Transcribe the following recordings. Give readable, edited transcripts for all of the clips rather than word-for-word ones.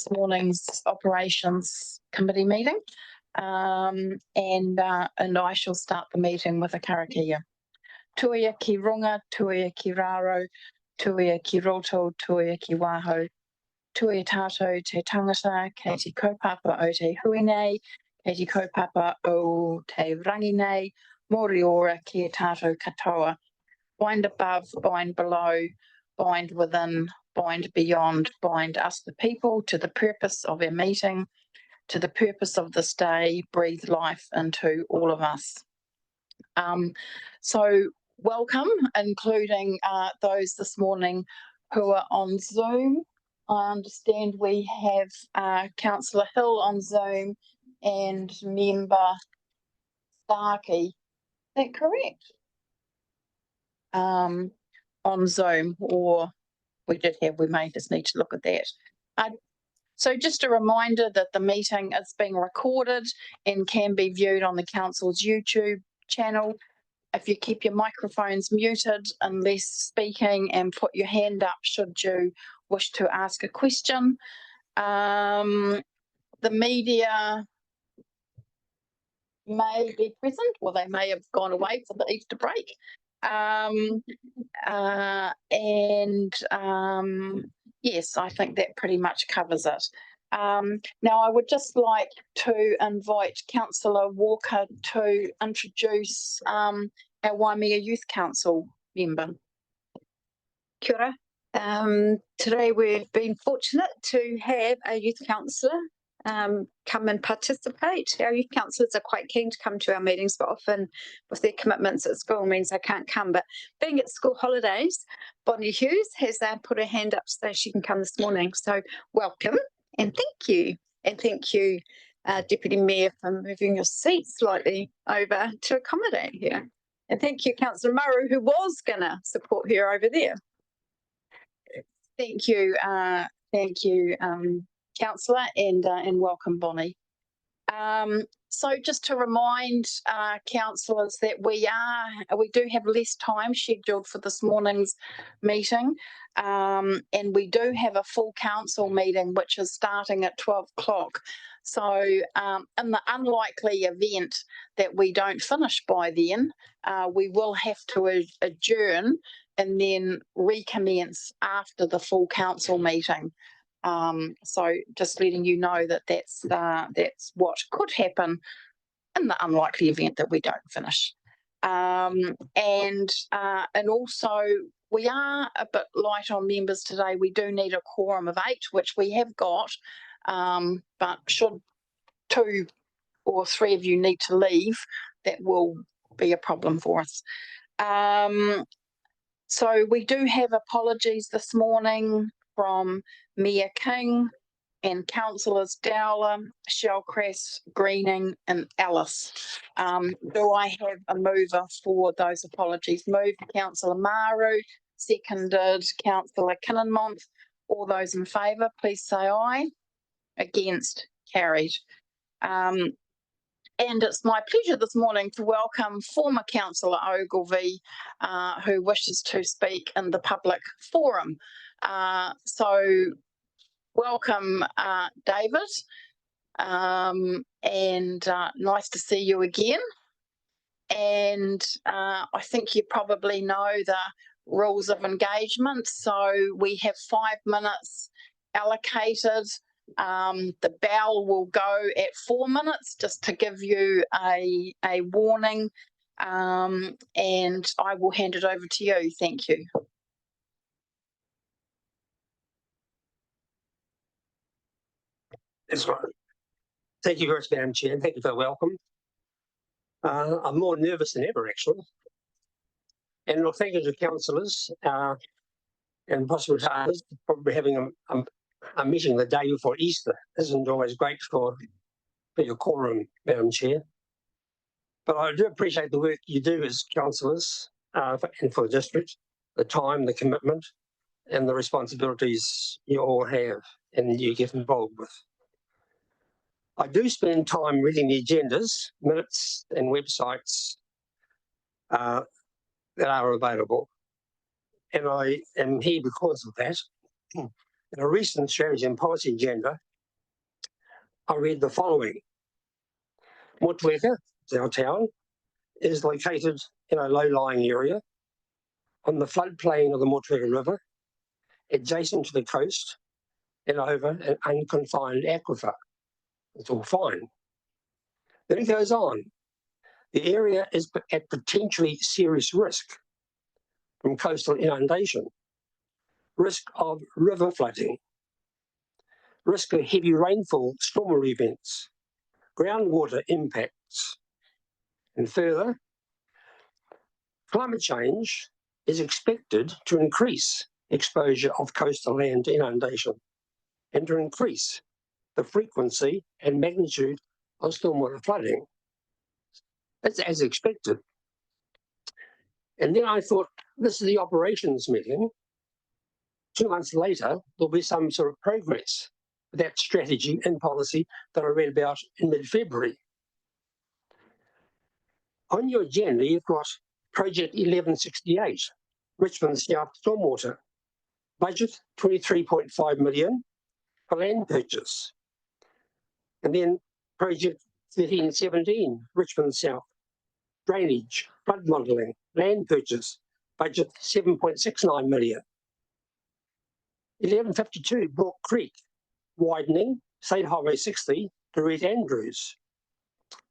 this morning's operations committee meeting, and I shall start the meeting with a karakia. Tuia ki runga, tuia ki raro, tuia ki roto, tuia ki waho, tuia tātou te tangata, kei te kaupapa o te huinei, kei te kaupapa o te rangi nei, mori ora ki tātou katoa. Bind above, bind below, bind within, bind beyond, bind us the people to the purpose of our meeting, to the purpose of this day, breathe life into all of us. So welcome, including those this morning who are on Zoom. I understand we have Councillor Hill on Zoom and member Starkey. Is that correct? On Zoom, or we may just need to look at that. So just a reminder that the meeting is being recorded and can be viewed on the Council's YouTube channel. If you keep your microphones muted unless speaking, and put your hand up should you wish to ask a question. The media may be present, or they may have gone away for the Easter break. Yes, I think that pretty much covers it. Now, I would just like to invite Councillor Walker to introduce our Waimea Youth Council member. Kia ora. Today we've been fortunate to have a youth councillor come and participate. Our youth councillors are quite keen to come to our meetings, but often with their commitments at school means they can't come. But being at school holidays, Bonnie Hughes has put her hand up so she can come this morning. So welcome and thank you. And thank you, Deputy Mayor, for moving your seat slightly over to accommodate her. And thank you, Councillor Maru, who was going to support her over there. Thank you, Councillor, and welcome, Bonnie. So just to remind councillors that we do have less time scheduled for this morning's meeting, and we do have a full council meeting which is starting at 12 o'clock. So in the unlikely event that we don't finish by then, we will have to adjourn and then recommence after the full council meeting. So just letting you know that that's what could happen in the unlikely event that we don't finish. And also we are a bit light on members today. We do need a quorum of 8, which we have got, but should 2 or 3 of you need to leave, that will be a problem for us. So we do have apologies this morning from Mayor King and Councillors Dowler, Shellcrest, Greening and Ellis. Do I have a mover for those apologies? Moved Councillor Maru, seconded Councillor Kinninmonth. All those in favour, please say aye. Against, carried. And it's my pleasure this morning to welcome former Councillor Ogilvie, who wishes to speak in the public forum. So welcome, David, and nice to see you again. And I think you probably know the rules of engagement. So we have 5 minutes allocated. The bell will go at 4 minutes just to give you a warning, and I will hand it over to you. Thank you. That's right. Thank you very much, Madam Chair, and thank you for the welcome. I'm more nervous than ever, actually. And thank you to councillors and possible others for probably having a meeting the day before Easter. Isn't always great for your quorum, Madam Chair. But I do appreciate the work you do as councillors and for the district, the time, the commitment, and the responsibilities you all have and you get involved with. I do spend time reading the agendas, minutes and websites that are available. And I am here because of that. In a recent strategy and policy agenda I read the following. Motueka, our town, is located in a low-lying area on the floodplain of the Motueka River, adjacent to the coast and over an unconfined aquifer. It's all fine. Then it goes on. The area is at potentially serious risk from coastal inundation, risk of river flooding, risk of heavy rainfall, storm events, groundwater impacts, and further, climate change is expected to increase exposure of coastal land to inundation and to increase the frequency and magnitude of stormwater flooding. That's as expected. And then I thought, this is the operations meeting. 2 months later, there'll be some sort of progress with that strategy and policy that I read about in mid-February. On your agenda, you've got Project 1168, Richmond South Stormwater. Budget 23.5 million for land purchase. And then Project 1317, Richmond South, drainage, flood modelling, land purchase, budget 7.69 million. 1152, Brook Creek, widening, State Highway 60 to Red Andrews.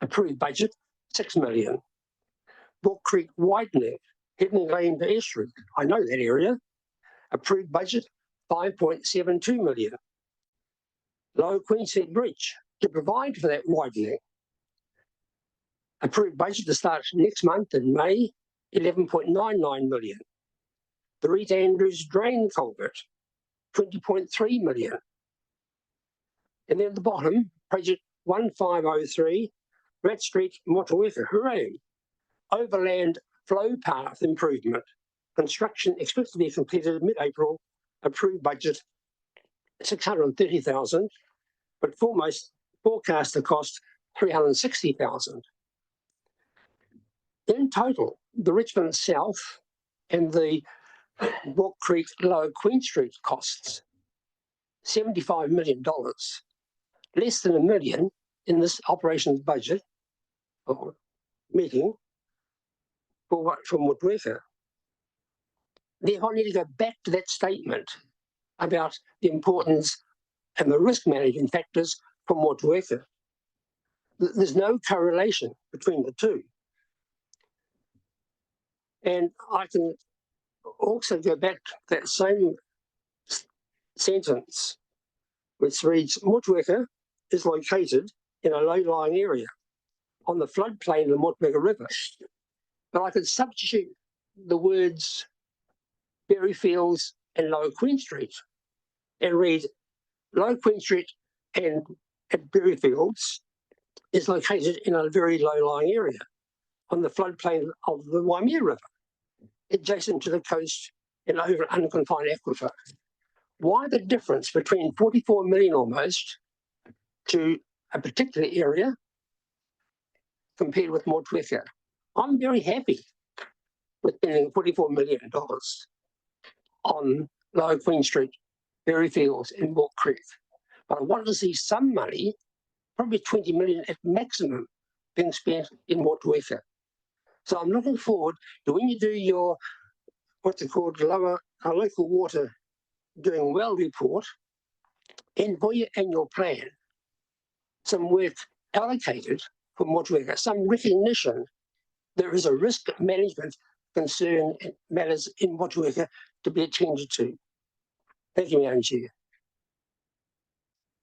Approved budget 6 million. Brook Creek widening, Hidden Lane to Estuary. I know that area. Approved budget 5.72 million. Lower Queenshead Bridge to provide for that widening. Approved budget to start next month in May, 11.99 million. The Red Andrews Drain Culvert, 20.3 million. And then at the bottom, project 1503, Rat Street, Motueka, hooray. Overland flow path improvement. Construction expected to be completed mid-April. Approved budget 630,000, but forecast to cost 360,000. In total, the Richmond South and the Brook Creek Lower Queen Street costs $75 million, less than $1 million in this operations budget or meeting for Motueka. Therefore, I need to go back to that statement about the importance and the risk management factors for Motueka. There's no correlation between the two. And I can also go back to that same sentence, which reads, Motueka is located in a low-lying area on the floodplain of the Motueka River. But I could substitute the words Berryfields and Lower Queen Street and read Lower Queen Street and at Berryfields is located in a very low-lying area on the floodplain of the Waimea River, adjacent to the coast and over an unconfined aquifer. Why the difference between 44 million almost to a particular area compared with Motueka? I'm very happy with spending $44 million on Lower Queen Street, Berryfields and Brook Creek. But I want to see some money, probably 20 million at maximum, being spent in Motueka. So I'm looking forward to when you do your, what's it called, local water doing well report, and for your annual plan, some work allocated for Motueka, some recognition there is a risk management concern and matters in Motueka to be attended to. Thank you, Madam Chair.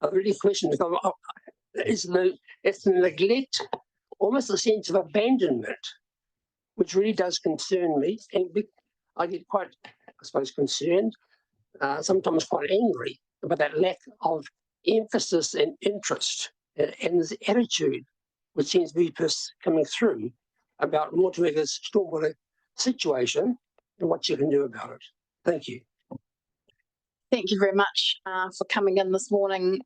A really question is the neglect, almost a sense of abandonment, which really does concern me, and I get quite, I suppose, concerned, sometimes quite angry about that lack of emphasis and interest and this attitude which seems to be coming through about Motueka's stormwater situation and what you can do about it. Thank you. Thank you very much for coming in this morning,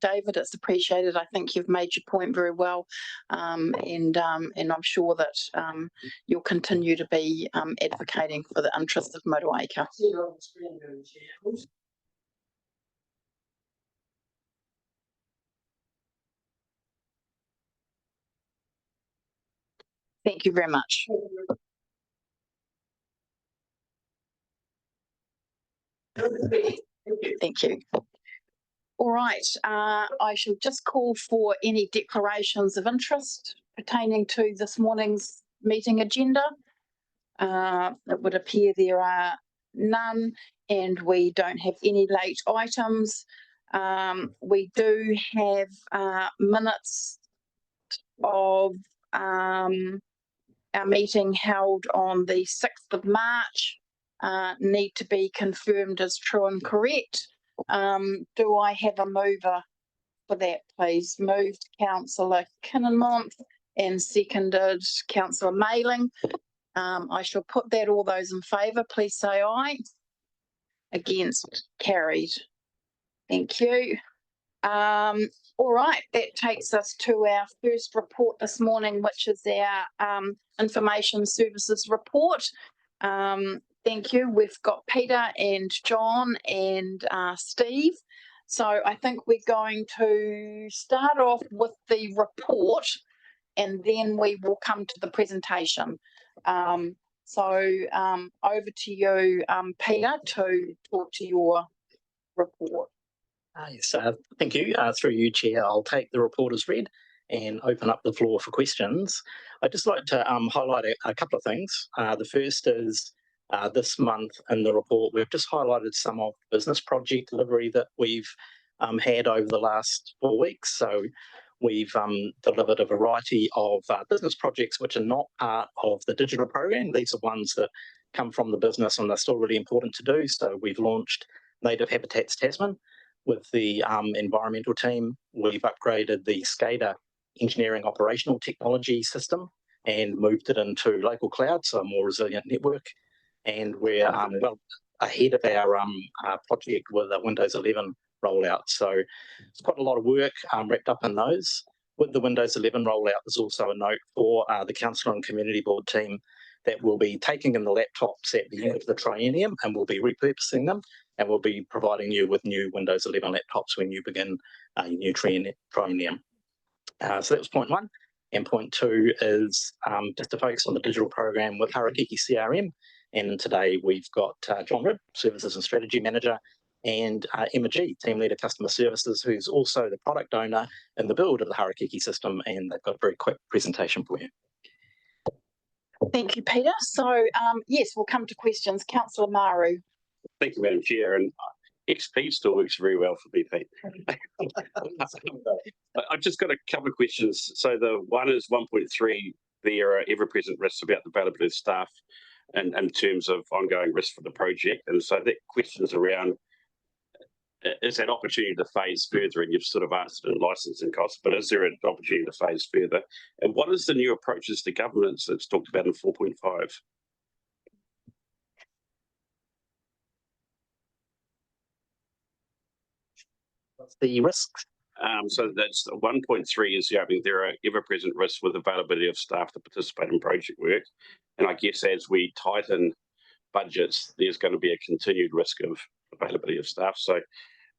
David. It's appreciated. I think you've made your point very well, and I'm sure that you'll continue to be advocating for the interests of Motueka. Thank you very much. Thank you. All right, I shall just call for any declarations of interest pertaining to this morning's meeting agenda. It would appear there are none, and we don't have any late items. We do have minutes of our meeting held on the 6th of March, need to be confirmed as true and correct. Do I have a mover for that, please? Moved Councillor Kinninmont and seconded Councillor Mayling. I shall put that. All those in favour, please say aye. Against, carried. Thank you. All right, that takes us to our first report this morning, which is our information services report. Thank you. We've got Peter and John and Steve. So I think we're going to start off with the report and then we will come to the presentation. Over to you, Peter, to talk to your report. Yes, thank you. Through you, Chair, I'll take the report as read and open up the floor for questions. I'd just like to highlight a couple of things. The first is this month in the report, we've just highlighted some of the business project delivery that we've had over the last 4 weeks. So we've delivered a variety of business projects which are not part of the digital program. These are ones that come from the business and they're still really important to do. So we've launched Native Habitats Tasman with the environmental team. We've upgraded the SCADA engineering operational technology system and moved it into local cloud, so a more resilient network. And we're well ahead of our project with the Windows 11 rollout. So it's quite a lot of work wrapped up in those. With the Windows 11 rollout, there's also a note for the Council and Community Board team that will be taking in the laptops at the end of the triennium and we'll be repurposing them, and we'll be providing you with new Windows 11 laptops when you begin your new triennium. So that was point one. And point two is just to focus on the digital program with Harakeke CRM. And today we've got John Ridd, Services and Strategy Manager, and Emma G, Team Leader Customer Services, who's also the product owner in the build of the Harakeke system. And they've got a very quick presentation for you. Thank you, Peter. So, yes, we'll come to questions. Councillor Maru. Thank you, Madam Chair. And XP still works very well for me, Pete. I've just got a couple of questions. So the one is 1.3, there are ever-present risks about the availability of staff and in terms of ongoing risk for the project. And so that question is around, is that opportunity to phase further? And you've sort of answered in licensing costs, but is there an opportunity to phase further? And what is the new approaches to governance that's talked about in 4.5? What's the risks? So that's 1.3 is, I mean, there are ever-present risks with availability of staff to participate in project work. And I guess as we tighten budgets, there's going to be a continued risk of availability of staff. So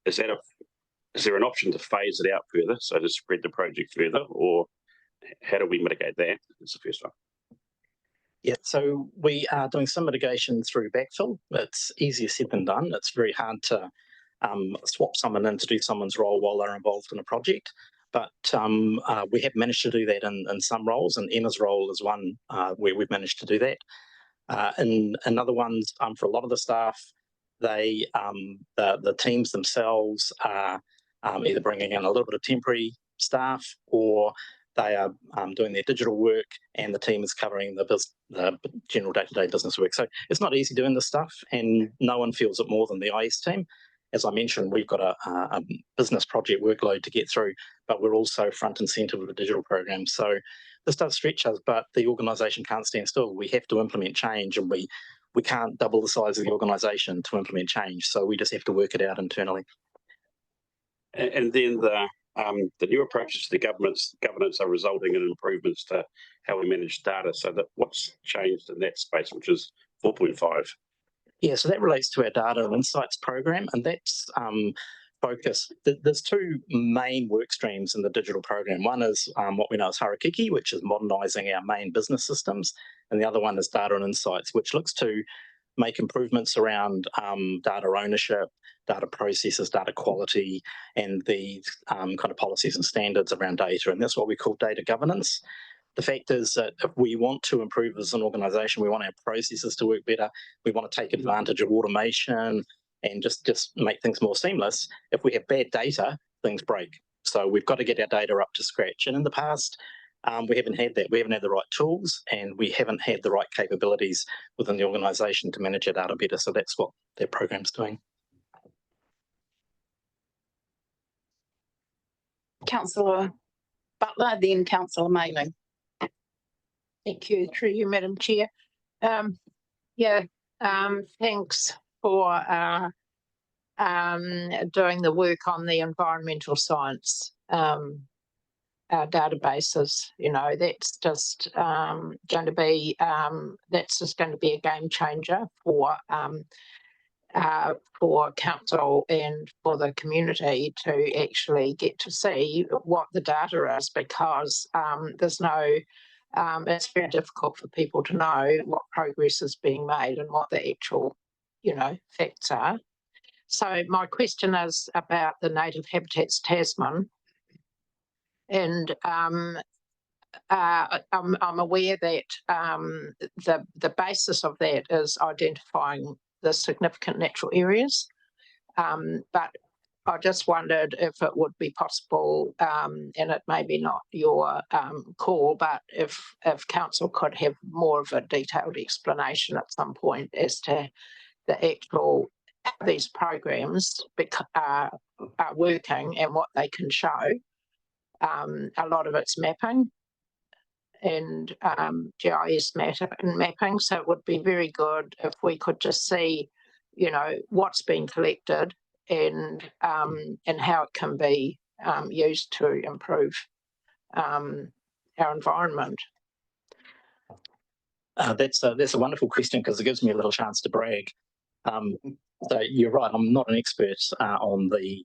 is there an option to phase it out further, so to spread the project further, or how do we mitigate that? That's the first one. Yeah, so we are doing some mitigation through backfill. It's easier said than done. It's very hard to swap someone in to do someone's role while they're involved in a project. But we have managed to do that in some roles, and Emma's role is one where we've managed to do that. In other ones, for a lot of the staff, the teams themselves are either bringing in a little bit of temporary staff, or they are doing their digital work, and the team is covering the general day-to-day business work. So it's not easy doing this stuff, and no one feels it more than the IS team. As I mentioned, we've got a business project workload to get through, but we're also front and centre with the digital program. So this does stretch us, but the organisation can't stand still. We have to implement change, and we can't double the size of the organisation to implement change. So we just have to work it out internally. And then the new approaches to the governance are resulting in improvements to how we manage data. So that what's changed in that space, which is 4.5? Yeah, so that relates to our data and insights program, and that's focus. There's two main work streams in the digital program. One is what we know as Harakiki, which is modernising our main business systems, and the other one is Data and Insights, which looks to make improvements around data ownership, data processes, data quality, and the kind of policies and standards around data. And that's what we call data governance. The fact is that if we want to improve as an organisation, we want our processes to work better, we want to take advantage of automation and just make things more seamless. If we have bad data, things break. So we've got to get our data up to scratch. And in the past, we haven't had that. We haven't had the right tools, and we haven't had the right capabilities within the organisation to manage our data better. So that's what their program's doing. Councillor Butler, then Councillor Mayling. Thank you, through you, Madam Chair. Thanks for doing the work on the environmental science databases. You know, that's just going to be a game changer for council and for the community to actually get to see what the data is, because there's no. It's very difficult for people to know what progress is being made and what the actual, facts are. So my question is about the Native Habitats Tasman, and I'm aware that the basis of that is identifying the significant natural areas, but I just wondered if it would be possible, and it may be not your call, but if council could have more of a detailed explanation at some point as to the actual these programs are working and what they can show. A lot of it's mapping and GIS mapping, so it would be very good if we could just see, what's been collected and how it can be used to improve our environment. That's a wonderful question, because it gives me a little chance to brag. So you're right, I'm not an expert on the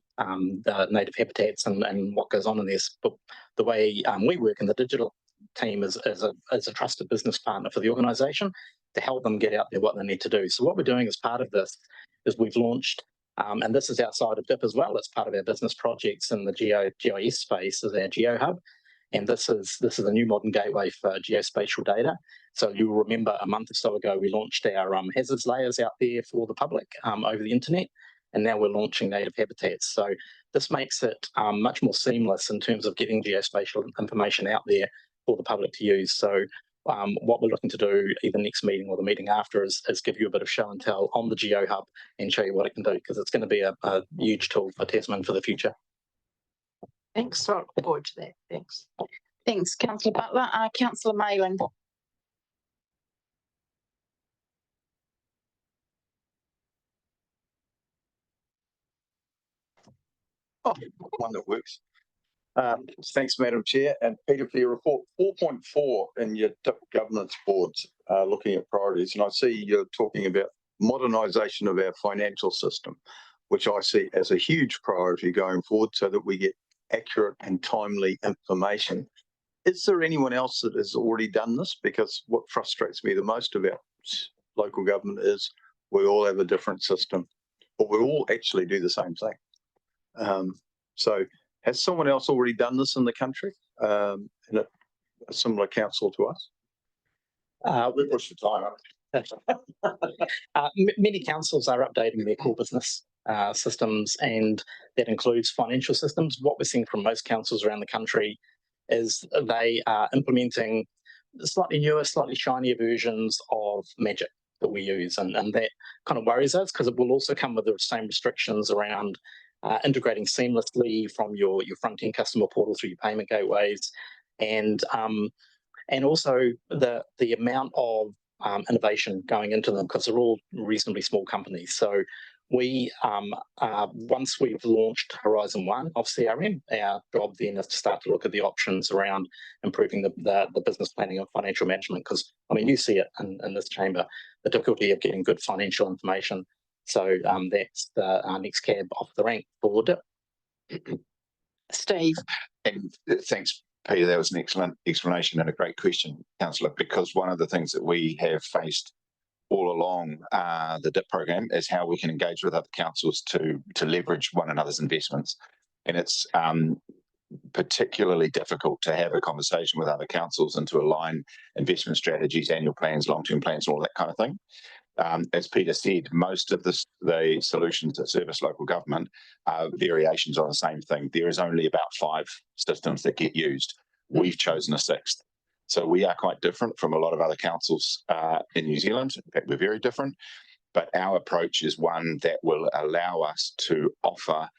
native habitats and what goes on in this, but the way we work in the digital team is a trusted business partner for the organisation to help them get out there what they need to do. So what we're doing as part of this is we've launched, and this is outside of DIP as well, it's part of our business projects in the GIS space, is our GeoHub. And this is a new modern gateway for geospatial data. So you'll remember a month or so ago, we launched our hazards layers out there for the public over the internet, and now we're launching native habitats. So this makes it much more seamless in terms of getting geospatial information out there for the public to use. So what we're looking to do, either next meeting or the meeting after, is give you a bit of show and tell on the GeoHub and show you what it can do, because it's going to be a huge tool for Tasman for the future. Thanks. I look forward to that. Thanks. Thanks, Councillor Butler. Councillor Mayling. Oh, one that works. Thanks, Madam Chair. And Peter, for your report, 4.4 in your governance boards, looking at priorities, and I see you're talking about modernisation of our financial system, which I see as a huge priority going forward, so that we get accurate and timely information. Is there anyone else that has already done this? Because what frustrates me the most about local government is we all have a different system, but we all actually do the same thing. So has someone else already done this in the country, in a similar council to us? We push the time. Many councils are updating their core business systems, and that includes financial systems. What we're seeing from most councils around the country is they are implementing slightly newer, slightly shinier versions of Magic that we use, and that kind of worries us, because it will also come with the same restrictions around integrating seamlessly from your front-end customer portal through your payment gateways, and also the amount of innovation going into them, because they're all reasonably small companies. So we, once we've launched Horizon 1 of CRM, our job then is to start to look at the options around improving the business planning and financial management, because, I mean, you see it in this chamber, the difficulty of getting good financial information. So that's our next cab off the rank for DIP. Steve. And thanks, Peter. That was an excellent explanation and a great question, Councillor, because one of the things that we have faced all along the DIP program is how we can engage with other councils to leverage one another's investments. And it's particularly difficult to have a conversation with other councils and to align investment strategies, annual plans, long-term plans, all that kind of thing. As Peter said, most of the solutions that service local government are variations on the same thing. There is only about 5 systems that get used. We've chosen a 6th. So we are quite different from a lot of other councils in New Zealand. In fact, we're very different. But our approach is one that will allow us to offer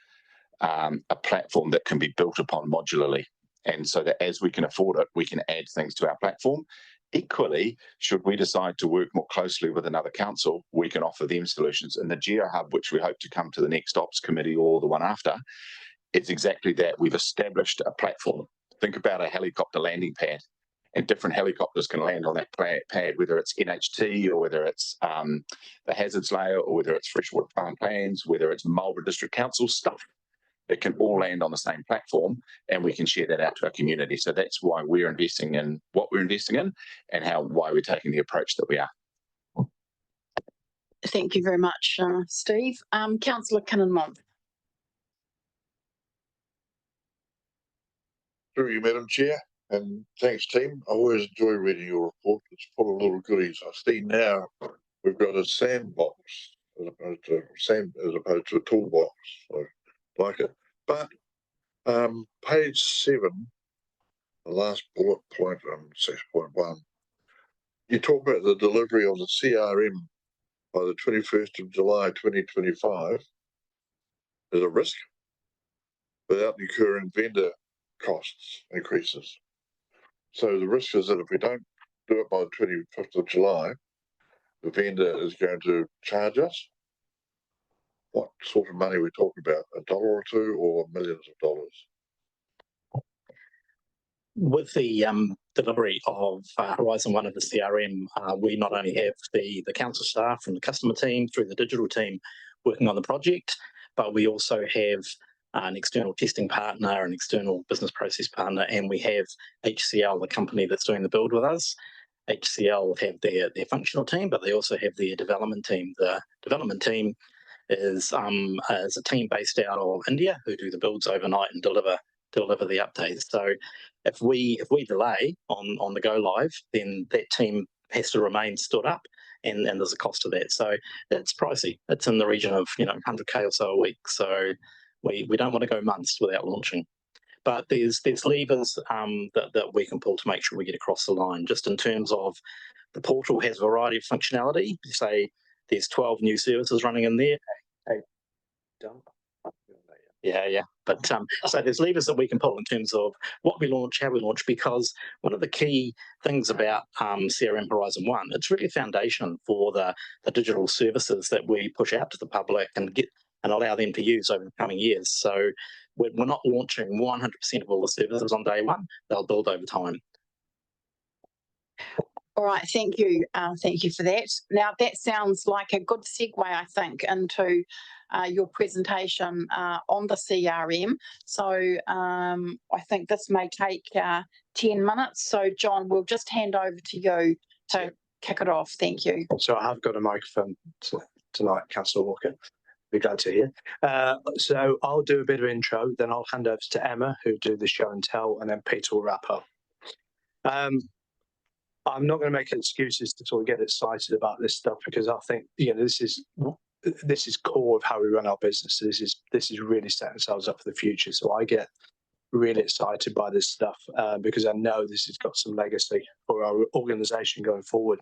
a platform that can be built upon modularly. And so that as we can afford it, we can add things to our platform. Equally, should we decide to work more closely with another council, we can offer them solutions. And the GeoHub, which we hope to come to the next Ops committee or the one after, it's exactly that. We've established a platform. Think about a helicopter landing pad, and different helicopters can land on that pad, whether it's NHT or whether it's the hazards layer or whether it's freshwater farm plans, whether it's Marlborough District Council stuff. It can all land on the same platform, and we can share that out to our community. So that's why we're investing in what we're investing in, and why we're taking the approach that we are. Thank you very much, Steve. Councillor Kinninmont. Through you, Madam Chair, and thanks, team. I always enjoy reading your report. It's full of little goodies. I see now we've got a sandbox as opposed to a toolbox. So I like it. But page 7, the last bullet point on 6.1, you talk about the delivery of the CRM by the 21st of July 2025 as a risk without incurring vendor costs increases. So the risk is that if we don't do it by the 25th of July, the vendor is going to charge us. What sort of money are we talking about? $1 or $2 or millions of dollars? With the delivery of Horizon 1 of the CRM, we not only have the council staff from the customer team through the digital team working on the project, but we also have an external testing partner, an external business process partner, and we have HCL, the company that's doing the build with us. HCL have their functional team, but they also have their development team. The development team is a team based out of India who do the builds overnight and deliver the updates. So if we delay on the go live, then that team has to remain stood up, and there's a cost to that. So it's pricey. It's in the region of 100K or so a week. So we don't want to go months without launching. But there's levers that we can pull to make sure we get across the line. Just in terms of the portal has a variety of functionality. Say there's 12 new services running in there. Yeah. But so there's levers that we can pull in terms of what we launch, how we launch, because one of the key things about CRM Horizon 1, it's really a foundation for the digital services that we push out to the public and allow them to use over the coming years. So we're not launching 100% of all the services on day one. They'll build over time. All right, thank you. Thank you for that. Now, that sounds like a good segue, I think, into your presentation on the CRM. So I think this may take 10 minutes. So, John, we'll just hand over to you to kick it off. Thank you. So I have got a microphone tonight, Councillor Walker. Be glad to hear. So I'll do a bit of intro, then I'll hand over to Emma, who do the show and tell, and then Peter will wrap up. I'm not going to make excuses to sort of get excited about this stuff, because I think this is core of how we run our business. This is really setting ourselves up for the future. So I get really excited by this stuff because I know this has got some legacy for our organisation going forward.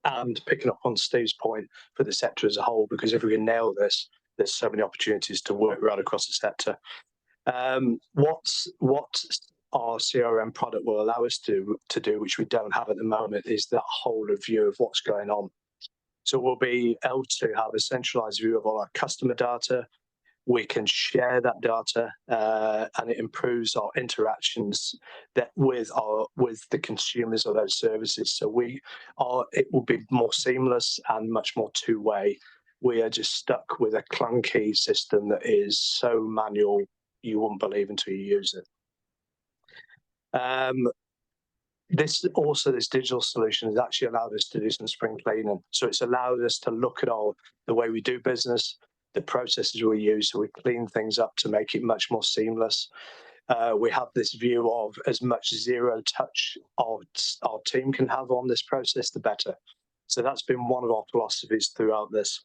And picking up on Steve's point for the sector as a whole, because if we can nail this, there's so many opportunities to work right across the sector. What our CRM product will allow us to do, which we don't have at the moment, is that whole view of what's going on. So we'll be able to have a centralized view of all our customer data. We can share that data, and it improves our interactions with the consumers of those services. So it will be more seamless and much more two-way. We are just stuck with a clunky system that is so manual you wouldn't believe until you use it. This digital solution has actually allowed us to do some spring cleaning. So it's allowed us to look at the way we do business, the processes we use. So we clean things up to make it much more seamless. We have this view of as much zero touch our team can have on this process, the better. So that's been one of our philosophies throughout this.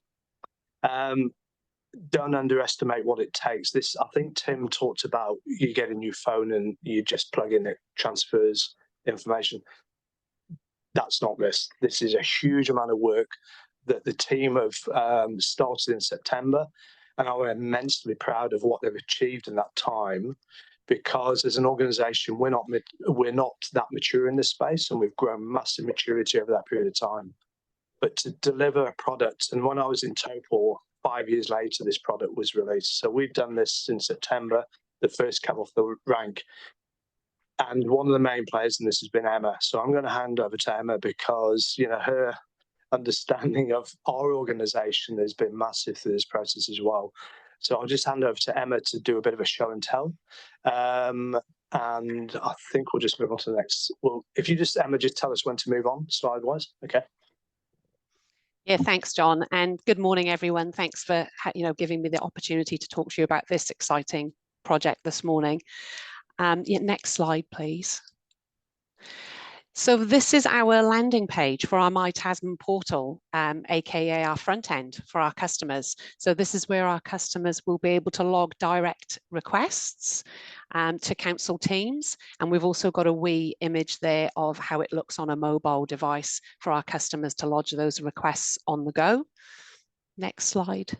Don't underestimate what it takes. I think Tim talked about you get a new phone and you just plug in, it transfers information. That's not this. This is a huge amount of work that the team have started in September, and I'm immensely proud of what they've achieved in that time, because as an organisation, we're not that mature in this space, and we've grown massive maturity over that period of time. But to deliver a product, and when I was in Topol, 5 years later, this product was released. So we've done this in September, the first came off the rank. And one of the main players in this has been Emma. So I'm going to hand over to Emma, because her understanding of our organisation has been massive through this process as well. So I'll just hand over to Emma to do a bit of a show and tell. And I think we'll just move on to the next. Well, if you Emma, just tell us when to move on slide-wise. Okay. Yeah, thanks, John. And good morning, everyone. Thanks for giving me the opportunity to talk to you about this exciting project this morning. Next slide, please. So this is our landing page for our My Tasman portal, aka our front end for our customers. So this is where our customers will be able to log direct requests to council teams. And we've also got a wee image there of how it looks on a mobile device for our customers to lodge those requests on the go. Next slide,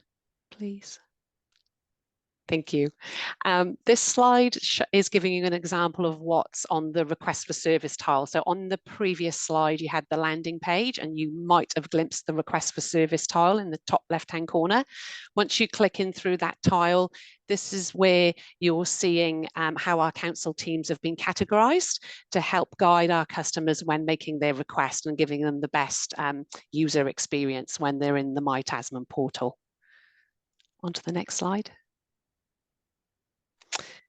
please. Thank you. This slide is giving you an example of what's on the request for service tile. So on the previous slide, you had the landing page, and you might have glimpsed the request for service tile in the top left-hand corner. Once you click in through that tile, this is where you're seeing how our council teams have been categorised to help guide our customers when making their request and giving them the best user experience when they're in the My Tasman portal. On to the next slide.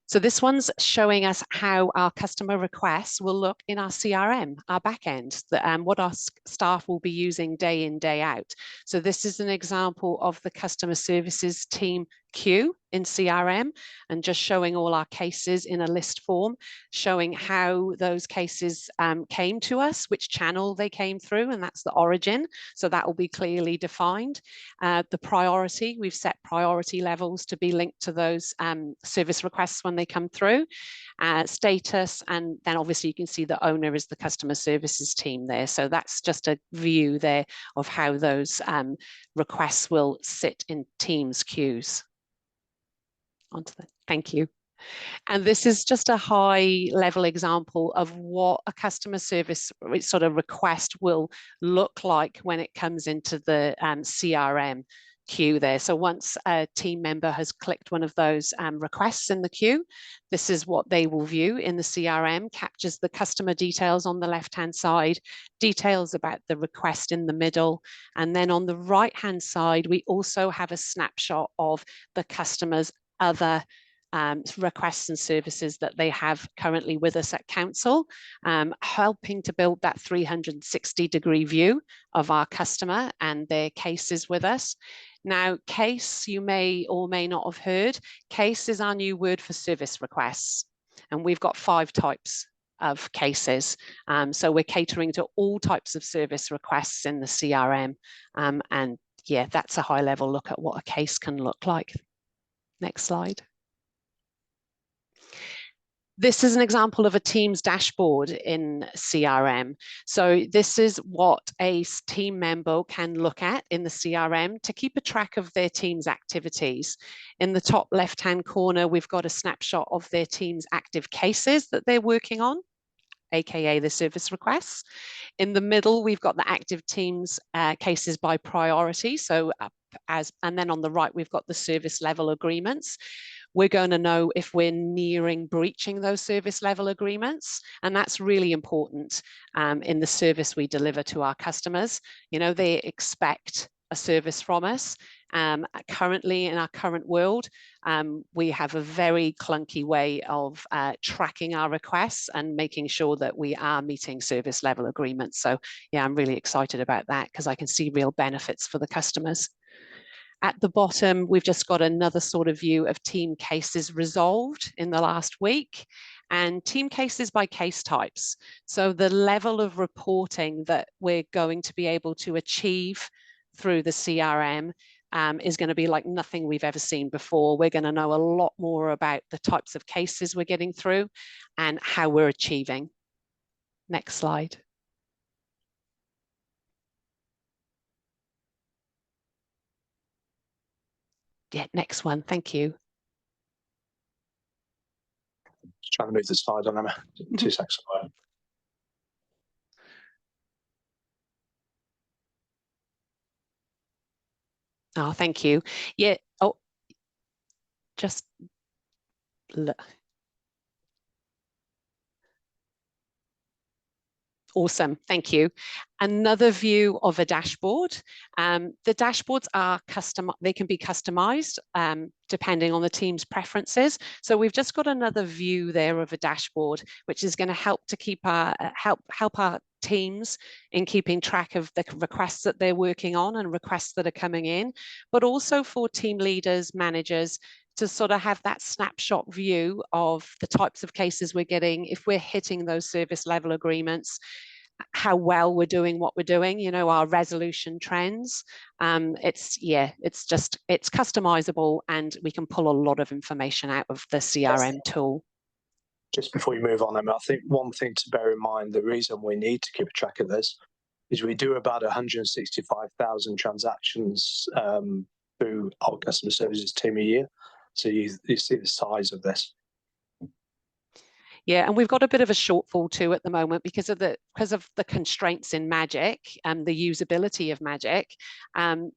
So this one's showing us how our customer requests will look in our CRM, our backend, what our staff will be using day in, day out. So this is an example of the customer services team queue in CRM, and just showing all our cases in a list form, showing how those cases came to us, which channel they came through, and that's the origin. So that will be clearly defined. The priority, we've set priority levels to be linked to those service requests when they come through. Status, and then obviously you can see the owner is the customer services team there. So that's just a view there of how those requests will sit in Teams queues. Thank you. And this is just a high level example of what a customer service sort of request will look like when it comes into the CRM queue there. So once a team member has clicked one of those requests in the queue, this is what they will view in the CRM, captures the customer details on the left-hand side, details about the request in the middle, and then on the right-hand side, we also have a snapshot of the customer's other requests and services that they have currently with us at council, helping to build that 360-degree view of our customer and their cases with us. Now, case, you may or may not have heard, case is our new word for service requests, and we've got 5 types of cases. So we're catering to all types of service requests in the CRM, and yeah, that's a high-level look at what a case can look like. Next slide. This is an example of a Teams dashboard in CRM. So this is what a team member can look at in the CRM to keep a track of their team's activities. In the top left-hand corner, we've got a snapshot of their team's active cases that they're working on, aka the service requests. In the middle, we've got the active teams cases by priority. So and then on the right, we've got the service level agreements. We're going to know if we're nearing breaching those service level agreements. And that's really important in the service we deliver to our customers. You know, they expect a service from us. Currently, in our current world, we have a very clunky way of tracking our requests and making sure that we are meeting service level agreements. So yeah, I'm really excited about that because I can see real benefits for the customers. At the bottom, we've just got another sort of view of team cases resolved in the last week and team cases by case types. So the level of reporting that we're going to be able to achieve through the CRM is going to be like nothing we've ever seen before. We're going to know a lot more about the types of cases we're getting through and how we're achieving. Next slide. Yeah, next one. Thank you. Just trying to move the slide on, Emma. 2 seconds. Oh, thank you. Yeah. Oh, just look. Awesome, thank you. Another view of a dashboard. The dashboards are they can be customized depending on the team's preferences. So we've just got another view there of a dashboard, which is going to help to keep our help our teams in keeping track of the requests that they're working on and requests that are coming in, but also for team leaders, managers, to sort of have that snapshot view of the types of cases we're getting, if we're hitting those service level agreements, how well we're doing what we're doing, you know, our resolution trends. It's customizable and we can pull a lot of information out of the CRM tool. Just before you move on, Emma, I think one thing to bear in mind, the reason we need to keep a track of this is we do about 165,000 transactions through our customer services team a year. So you see the size of this. Yeah, and we've got a bit of a shortfall too at the moment because of the constraints in Magic and the usability of Magic.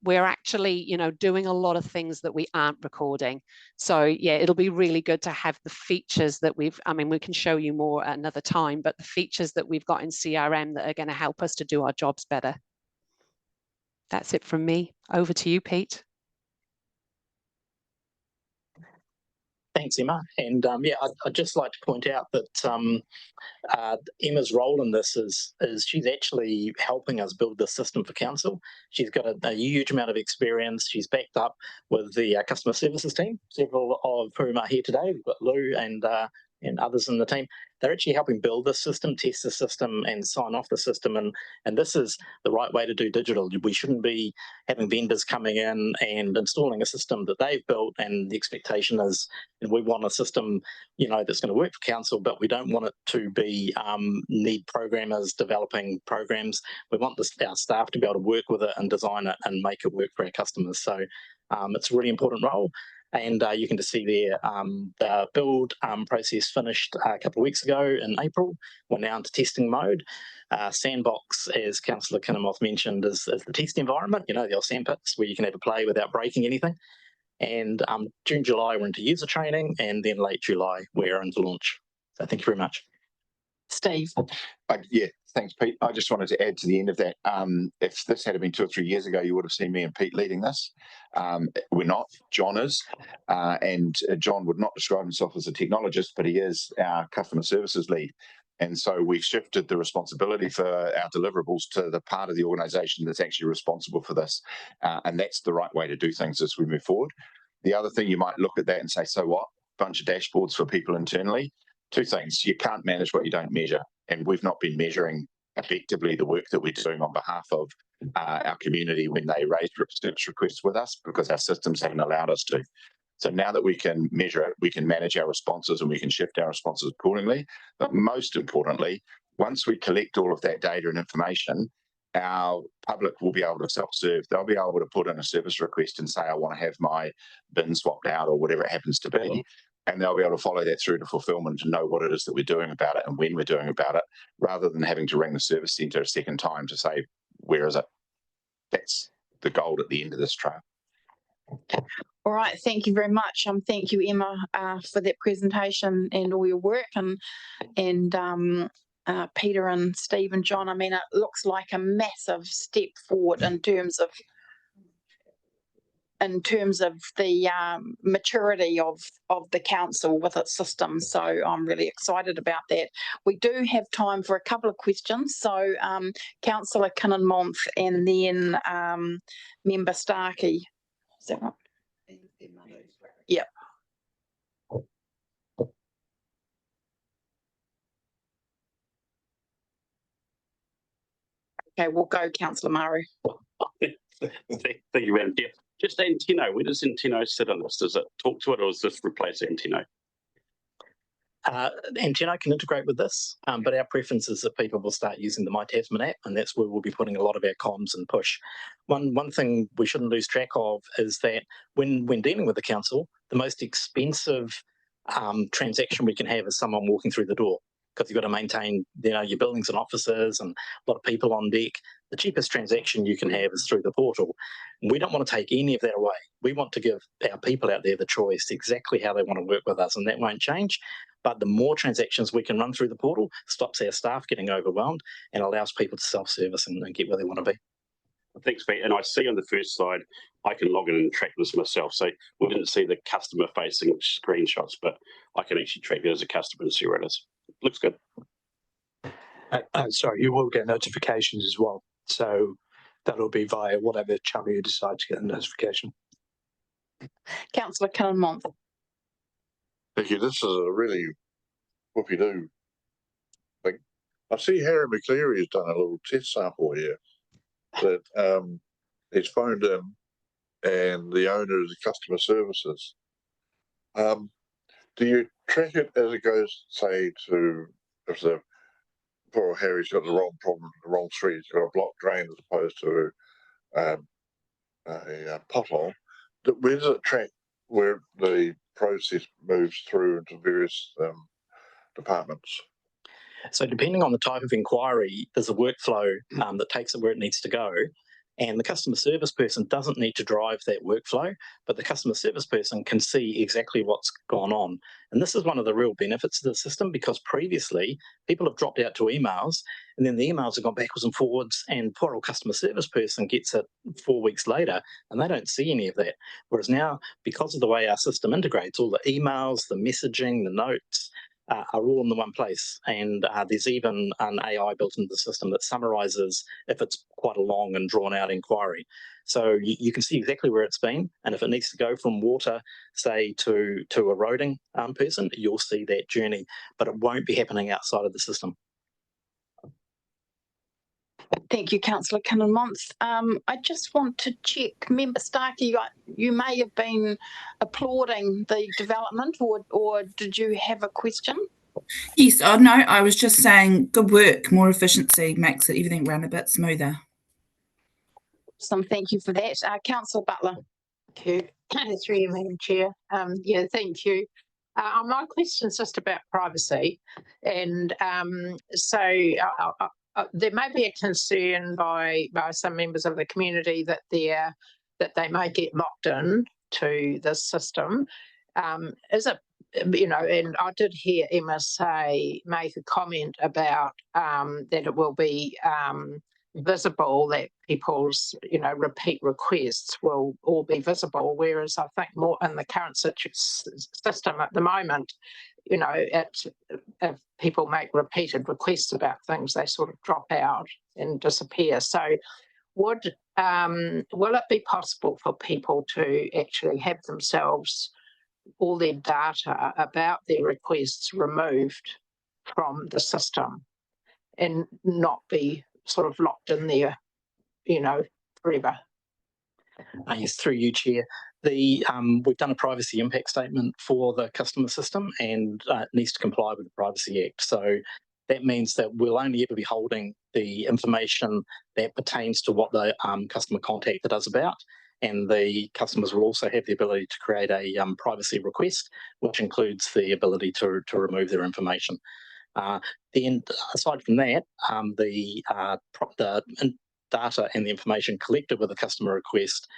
We're actually, you know, doing a lot of things that we aren't recording. So yeah, it'll be really good to have the features that we can show you more at another time, but the features that we've got in CRM that are going to help us to do our jobs better. That's it from me. Over to you, Pete. Thanks, Emma. And yeah, I'd just like to point out that Emma's role in this is she's actually helping us build the system for council. She's got a huge amount of experience. She's backed up with the customer services team, several of whom are here today. We've got Lou and others in the team. They're actually helping build the system, test the system, and sign off the system. And this is the right way to do digital. We shouldn't be having vendors coming in and installing a system that they've built, and the expectation is, and we want a system, you know, that's going to work for council, but we don't want it to be need programmers developing programs. We want our staff to be able to work with it and design it and make it work for our customers. So it's a really important role. And you can just see there the build process finished a couple of weeks ago in April. We're now into testing mode. Sandbox, as Councillor Kinnamoth mentioned, is the test environment, you know, the old sandpits where you can have a play without breaking anything. And June, July, we're into user training, and then late July, we're into launch. So thank you very much. Steve. Yeah, thanks, Pete. I just wanted to add to the end of that. If this had been 2 or 3 years ago, you would have seen me and Pete leading this. We're not. John is. And John would not describe himself as a technologist, but he is our customer services lead. And so we've shifted the responsibility for our deliverables to the part of the organisation that's actually responsible for this. And that's the right way to do things as we move forward. The other thing, you might look at that and say, so what? Bunch of dashboards for people internally. 2 things. You can't manage what you don't measure. And we've not been measuring effectively the work that we're doing on behalf of our community when they raise service requests with us, because our systems haven't allowed us to. So now that we can measure it, we can manage our responses and we can shift our responses accordingly. But most importantly, once we collect all of that data and information, our public will be able to self-serve. They'll be able to put in a service request and say, I want to have my bin swapped out or whatever it happens to be. And they'll be able to follow that through to fulfillment to know what it is that we're doing about it and when we're doing about it, rather than having to ring the service centre a second time to say, where is it? That's the goal at the end of this trail. All right, thank you very much. Thank you, Emma, for that presentation and all your work, and Peter and Steve and John. I mean, it looks like a massive step forward in terms of in terms of the maturity of the council with its system. So I'm really excited about that. We do have time for a couple of questions. So Councillor Kinnan-Month and then Member Starkey. Is that right? Yep. Okay, we'll go Councillor Maru. Thank you, Madam Chair. Just Anteno, where does Anteno sit on this? Does it talk to it, or is this replace Anteno? Anteno can integrate with this, but our preference is that people will start using the My Tasman app, and that's where we'll be putting a lot of our comms and push. One thing we shouldn't lose track of is that when dealing with the council, the most expensive transaction we can have is someone walking through the door, because you've got to maintain, your buildings and offices and a lot of people on deck. The cheapest transaction you can have is through the portal. We don't want to take any of that away. We want to give our people out there the choice exactly how they want to work with us, and that won't change. But the more transactions we can run through the portal stops our staff getting overwhelmed and allows people to self-service and get where they want to be. Thanks, Pete. And I see on the first slide, I can log in and track this myself. So we didn't see the customer-facing screenshots, but I can actually track it as a customer and see where it is. Looks good. Sorry, you will get notifications as well. So that'll be via whatever channel you decide to get the notification. Councillor Kinnan-Month. Thank you. This is a really whoopie-doo thing. I see Harry McCleary has done a little test sample here that he's phoned in, and the owner is customer services. Do you track it as it goes, say, to if the poor Harry's got the wrong problem, the wrong street, he's got a blocked drain as opposed to a pothole? Where does it track where the process moves through into various departments? So depending on the type of inquiry, there's a workflow that takes it where it needs to go. And the customer service person doesn't need to drive that workflow, but the customer service person can see exactly what's gone on. And this is one of the real benefits of the system, because previously people have dropped out to emails, and then the emails have gone backwards and forwards, and poor old customer service person gets it 4 weeks later and they don't see any of that. Whereas now, because of the way our system integrates, all the emails, the messaging, the notes, are all in the one place, and there's even an AI built into the system that summarizes if it's quite a long and drawn out inquiry. So you can see exactly where it's been, and if it needs to go from water, say, to a roading person, you'll see that journey, but it won't be happening outside of the system. Thank you, Councillor Kinnan-Month. I just want to check, Member Starkey, you may have been applauding the development, or did you have a question? Yes, no, I was just saying good work, more efficiency makes everything run a bit smoother. Awesome, thank you for that. Councillor Butler. Thank you. Through you, Madam Chair. Yeah, thank you. My question is just about privacy, and there may be a concern by some members of the community that they may get locked in to this system. Is it, and I did hear Emma make a comment about that it will be visible, that people's repeat requests will all be visible, whereas I think more in the current system at the moment, if people make repeated requests about things, they sort of drop out and disappear. So will it be possible for people to actually have themselves, all their data about their requests removed from the system and not be sort of locked in there, forever? Yes, through you, Chair. We've done a privacy impact statement for the customer system, and it needs to comply with the Privacy Act. So that means that we'll only ever be holding the information that pertains to what the customer contacted us about, and the customers will also have the ability to create a privacy request, which includes the ability to remove their information. Then, aside from that, the data and the information collected with a customer request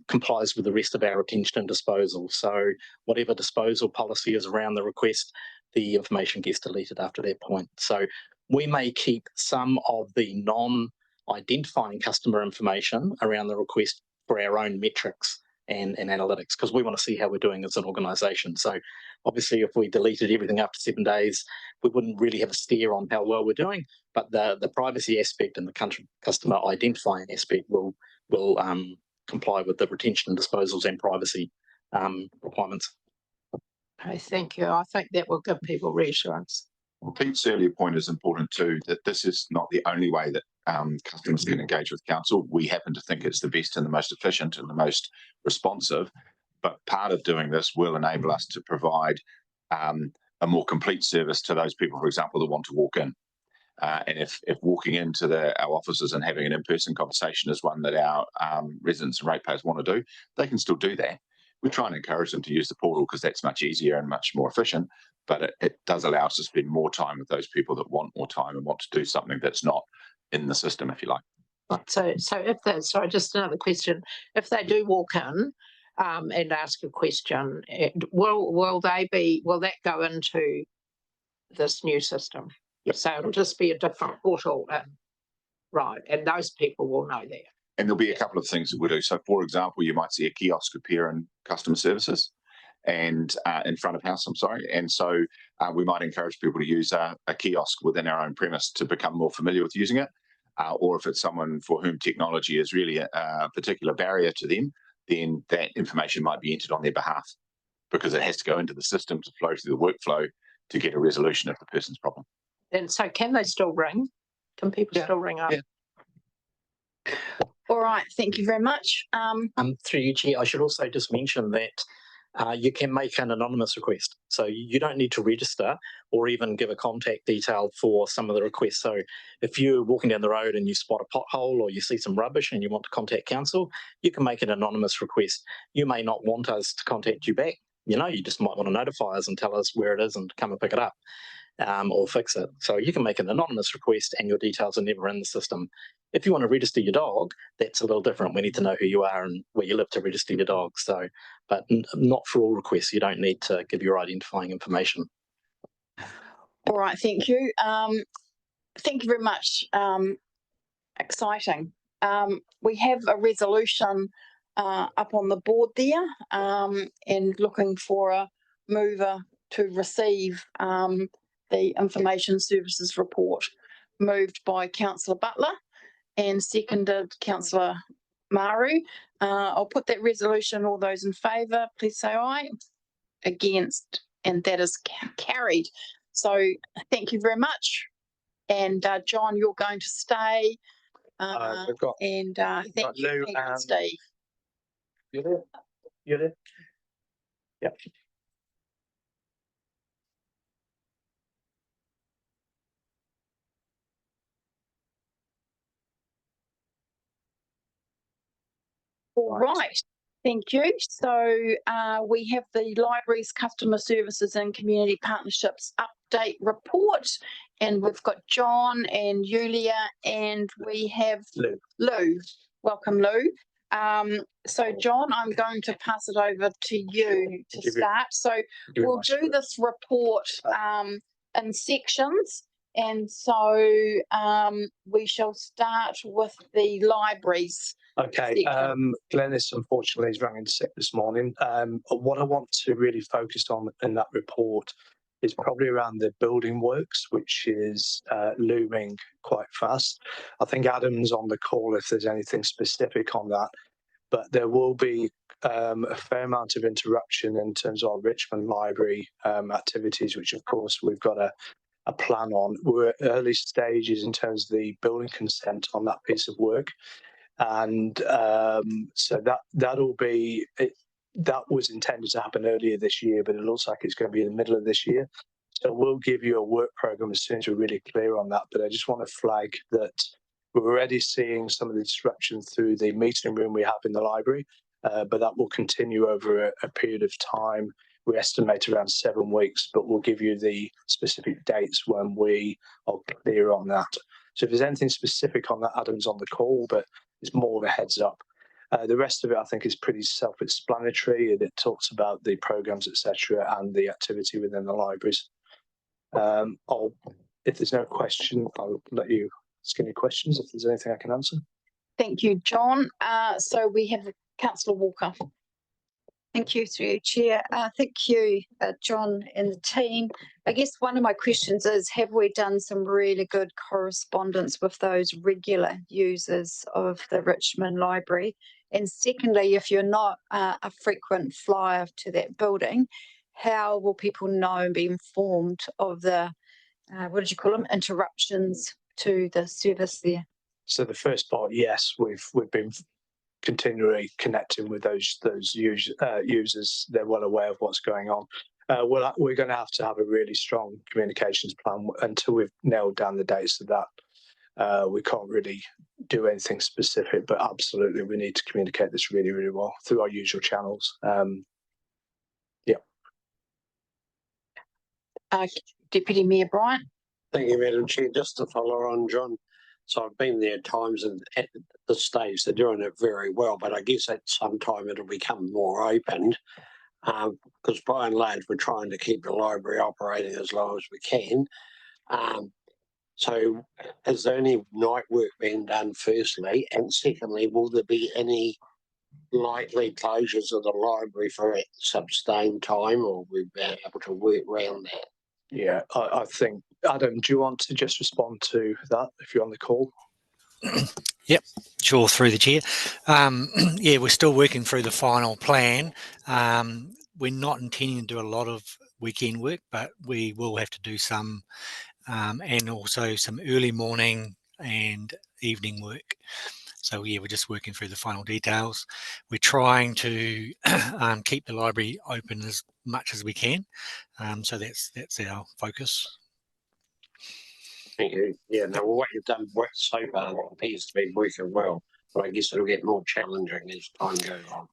complies with the rest of our retention and disposal. So whatever disposal policy is around the request, the information gets deleted after that point. So we may keep some of the non-identifying customer information around the request for our own metrics, and analytics, because we want to see how we're doing as an organisation. So obviously, if we deleted everything after 7 days, we wouldn't really have a steer on how well we're doing. But the privacy aspect and the customer identifying aspect will comply with the retention and disposals and privacy requirements. Okay, thank you. I think that will give people reassurance. Well, Pete's earlier point is important too, that this is not the only way that customers can engage with council. We happen to think it's the best and the most efficient and the most responsive, but part of doing this will enable us to provide a more complete service to those people, for example, that want to walk in. And if walking into our offices and having an in-person conversation is one that our residents and ratepayers want to do, they can still do that. We try and encourage them to use the portal because that's much easier and much more efficient, but it does allow us to spend more time with those people that want more time and want to do something that's not in the system, if you like. So if that, sorry, just another question. If they do walk in and ask a question, will that go into this new system? Yep. So it'll just be a different portal, right? And those people will know that. And there'll be a couple of things that we'll do. So, for example, you might see a kiosk appear in customer services and in front of house, And so we might encourage people to use a kiosk within our own premise to become more familiar with using it. Or if it's someone for whom technology is really a particular barrier to them, then that information might be entered on their behalf because it has to go into the system to flow through the workflow to get a resolution of the person's problem. And so can they still ring? Can people still ring up? Yeah. All right, thank you very much. Through you, Chair, I should also just mention that you can make an anonymous request. So you don't need to register or even give a contact detail for some of the requests. So if you're walking down the road and you spot a pothole or you see some rubbish and you want to contact council, you can make an anonymous request. You may not want us to contact you back. You just might want to notify us and tell us where it is and come and pick it up. Or fix it. So you can make an anonymous request and your details are never in the system. If you want to register your dog, that's a little different. We need to know who you are and where you live to register your dog. So, but not for all requests. You don't need to give your identifying information. All right, thank you. Thank you very much. Exciting. We have a resolution up on the board there and looking for a mover to receive the Information Services Report, moved by Councillor Butler and seconded Councillor Maru. I'll put that resolution. All those in favour, please say aye. Against, and that is carried. So thank you very much. And John, you're going to stay. We've got thank you, Lou Peter and Steve. You're there? You're there? Yep. All right. Thank you. So we have the Libraries Customer Services and Community Partnerships Update Report, and we've got John and Yulia, and we have Lou. Welcome, Lou. So John, I'm going to pass it over to you to start. So we'll do this report in sections. And so we shall start with the libraries. Okay, Glenys unfortunately is running sick this morning. What I want to really focus on in that report is probably around the building works, which is looming quite fast. I think Adam's on the call if there's anything specific on that, but there will be a fair amount of interruption in terms of our Richmond Library activities, which of course we've got a plan on. We're at early stages in terms of the building consent on that piece of work. And so that'll be it. That was intended to happen earlier this year, but it looks like it's going to be in the middle of this year. So we'll give you a work program as soon as we're really clear on that. But I just want to flag that we're already seeing some of the disruption through the meeting room we have in the library, but that will continue over a period of time. We estimate around 7 weeks, but we'll give you the specific dates when we are clear on that. So if there's anything specific on that, Adam's on the call, but it's more of a heads up. The rest of it, I think, is pretty self-explanatory, and it talks about the programs, etc., and the activity within the libraries. If there's no question, I'll let you ask any questions if there's anything I can answer. Thank you, John. So we have Councillor Walker. Thank you through you, Chair. Thank you, John and the team. I guess one of my questions is, have we done some really good correspondence with those regular users of the Richmond Library? And secondly, if you're not a frequent flyer to that building, how will people know and be informed of the, what did you call them, interruptions to the service there? So the first part, yes, we've been continually connecting with those users. They're well aware of what's going on. We're going to have a really strong communications plan until we've nailed down the dates of that. We can't really do anything specific, but absolutely we need to communicate this really, really well through our usual channels. Deputy Mayor Bryant. Thank you, Madam Chair. Just to follow on, John. So I've been there at times, and at this stage they're doing it very well, but I guess at some time it'll become more open, because by and large we're trying to keep the library operating as long as we can. So is there any night work being done firstly? And secondly, will there be any likely closures of the library for a sustained time, or we'll be able to work around that? Yeah, I think, Adam, do you want to just respond to that if you're on the call? Yep, sure, through the chair. Yeah, we're still working through the final plan. We're not intending to do a lot of weekend work, but we will have to do some, and also some early morning and evening work. So yeah, we're just working through the final details. We're trying to keep the library open as much as we can. So that's our focus. Thank you. Yeah, no, well, what you've done so far appears to be working well, but I guess it'll get more challenging as time goes on.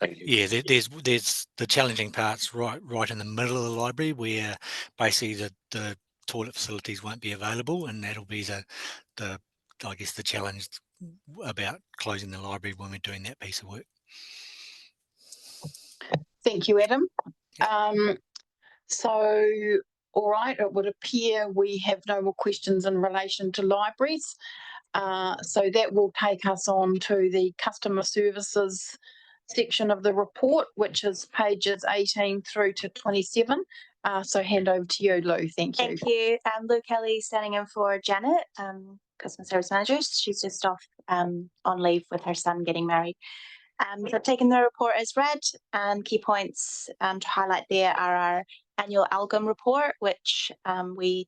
Thank you. Yeah, there's the challenging parts right in the middle of the library, where basically the toilet facilities won't be available, and that'll be the I guess the challenge about closing the library when we're doing that piece of work. Thank you, Adam. So, all right, it would appear we have no more questions in relation to libraries. So that will take us on to the customer services section of the report, which is pages 18 through to 27. So hand over to you, Lou. Thank you. Thank you. Lou Kelly standing in for Janet, customer service manager. She's just off on leave with her son getting married. So I've taken the report as read, and key points to highlight there are our annual ALGOM report, which we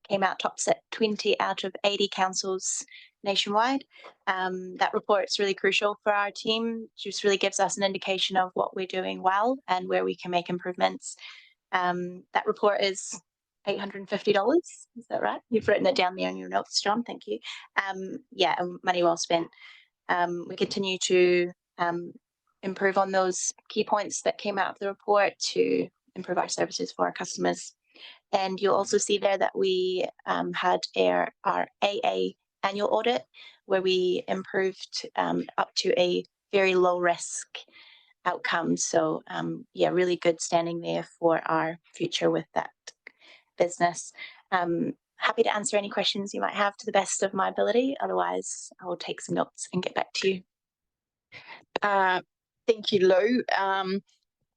came out tops at 20 out of 80 councils nationwide. That report is really crucial for our team. Just really gives us an indication of what we're doing well and where we can make improvements. That report is $850. Is that right? You've written it down there in your notes, John. Thank you. Yeah, money well spent. We continue to improve on those key points that came out of the report to improve our services for our customers. And you'll also see there that we had our AA annual audit, where we improved up to a very low risk outcome. So yeah, really good standing there for our future with that business. Happy to answer any questions you might have to the best of my ability. Otherwise, I will take some notes and get back to you. Thank you, Lou.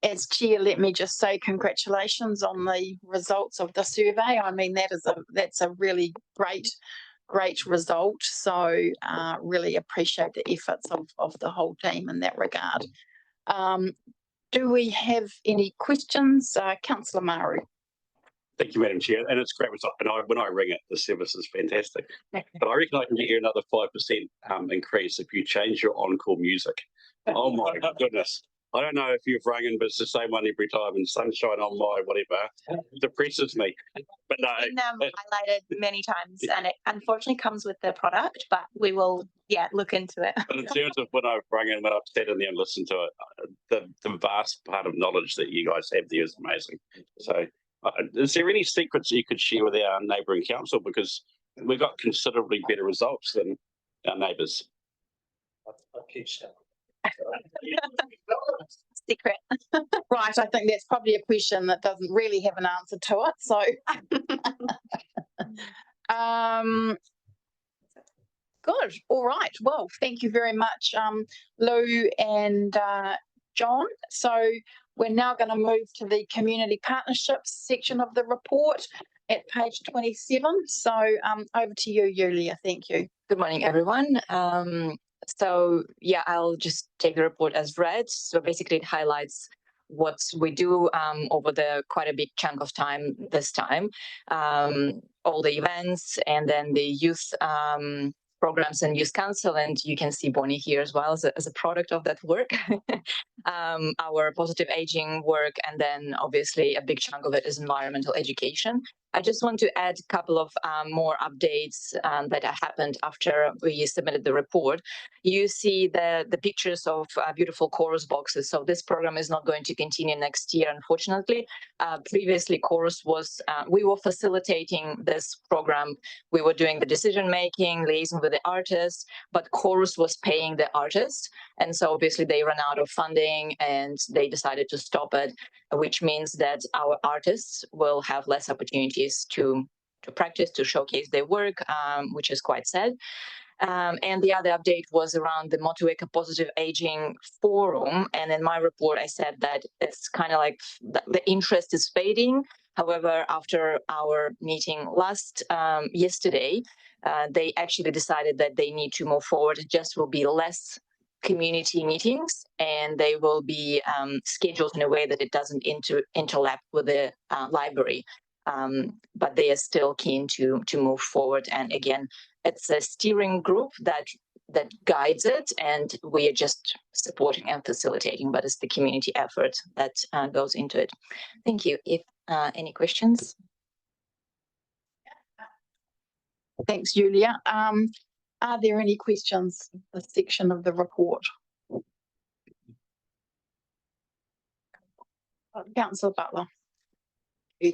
As chair, let me just say congratulations on the results of the survey. I mean, that's a really great result. So really appreciate the efforts of the whole team in that regard. Do we have any questions? Councillor Maru. Thank you, Madam Chair. And it's great result. And when I ring it, the service is fantastic. But I reckon I can get you another 5% increase if you change your on-call music. Oh my goodness. I don't know if you've rung in, but it's the same one every time, and Sunshine on My whatever depresses me. But no, it's been highlighted many times, and it unfortunately comes with the product, but we will, yeah, look into it. But in terms of when I've rung in, when I've sat in there and listened to it, the vast part of knowledge that you guys have there is amazing. So is there any secrets that you could share with our neighbouring council? Because we've got considerably better results than our neighbours. I'll keep saying. Secret. Right, I think that's probably a question that doesn't really have an answer to it. So, good. All right. Well, thank you very much, Lou and John. So we're now going to move to the community partnerships section of the report at page 27. So over to you, Yulia. Thank you. Good morning, everyone. So yeah, I'll just take the report as read. So basically it highlights what we do over the quite a big chunk of time this time. All the events and then the youth programs and youth council, and you can see Bonnie here as well as a product of that work. Our positive aging work, and then obviously a big chunk of it is environmental education. I just want to add a couple of more updates that happened after we submitted the report. You see the pictures of beautiful chorus boxes. So this program is not going to continue next year, unfortunately. Previously, chorus was, we were facilitating this program. We were doing the decision making, liaising with the artists, but chorus was paying the artists. And so obviously they ran out of funding and they decided to stop it, which means that our artists will have less opportunities to practice, to showcase their work, which is quite sad. And the other update was around the Motueka Positive Aging Forum. And in my report, I said that it's kind of like the interest is fading. However, after our meeting yesterday, they actually decided that they need to move forward. It just will be less community meetings, and they will be scheduled in a way that it doesn't interlap with the library. But they are still keen to move forward. And again, it's a steering group that guides it, and we are just supporting and facilitating, but it's the community effort that goes into it. Thank you. If any questions? Thanks, Julia. Are there any questions in this section of the report? Councillor Butler.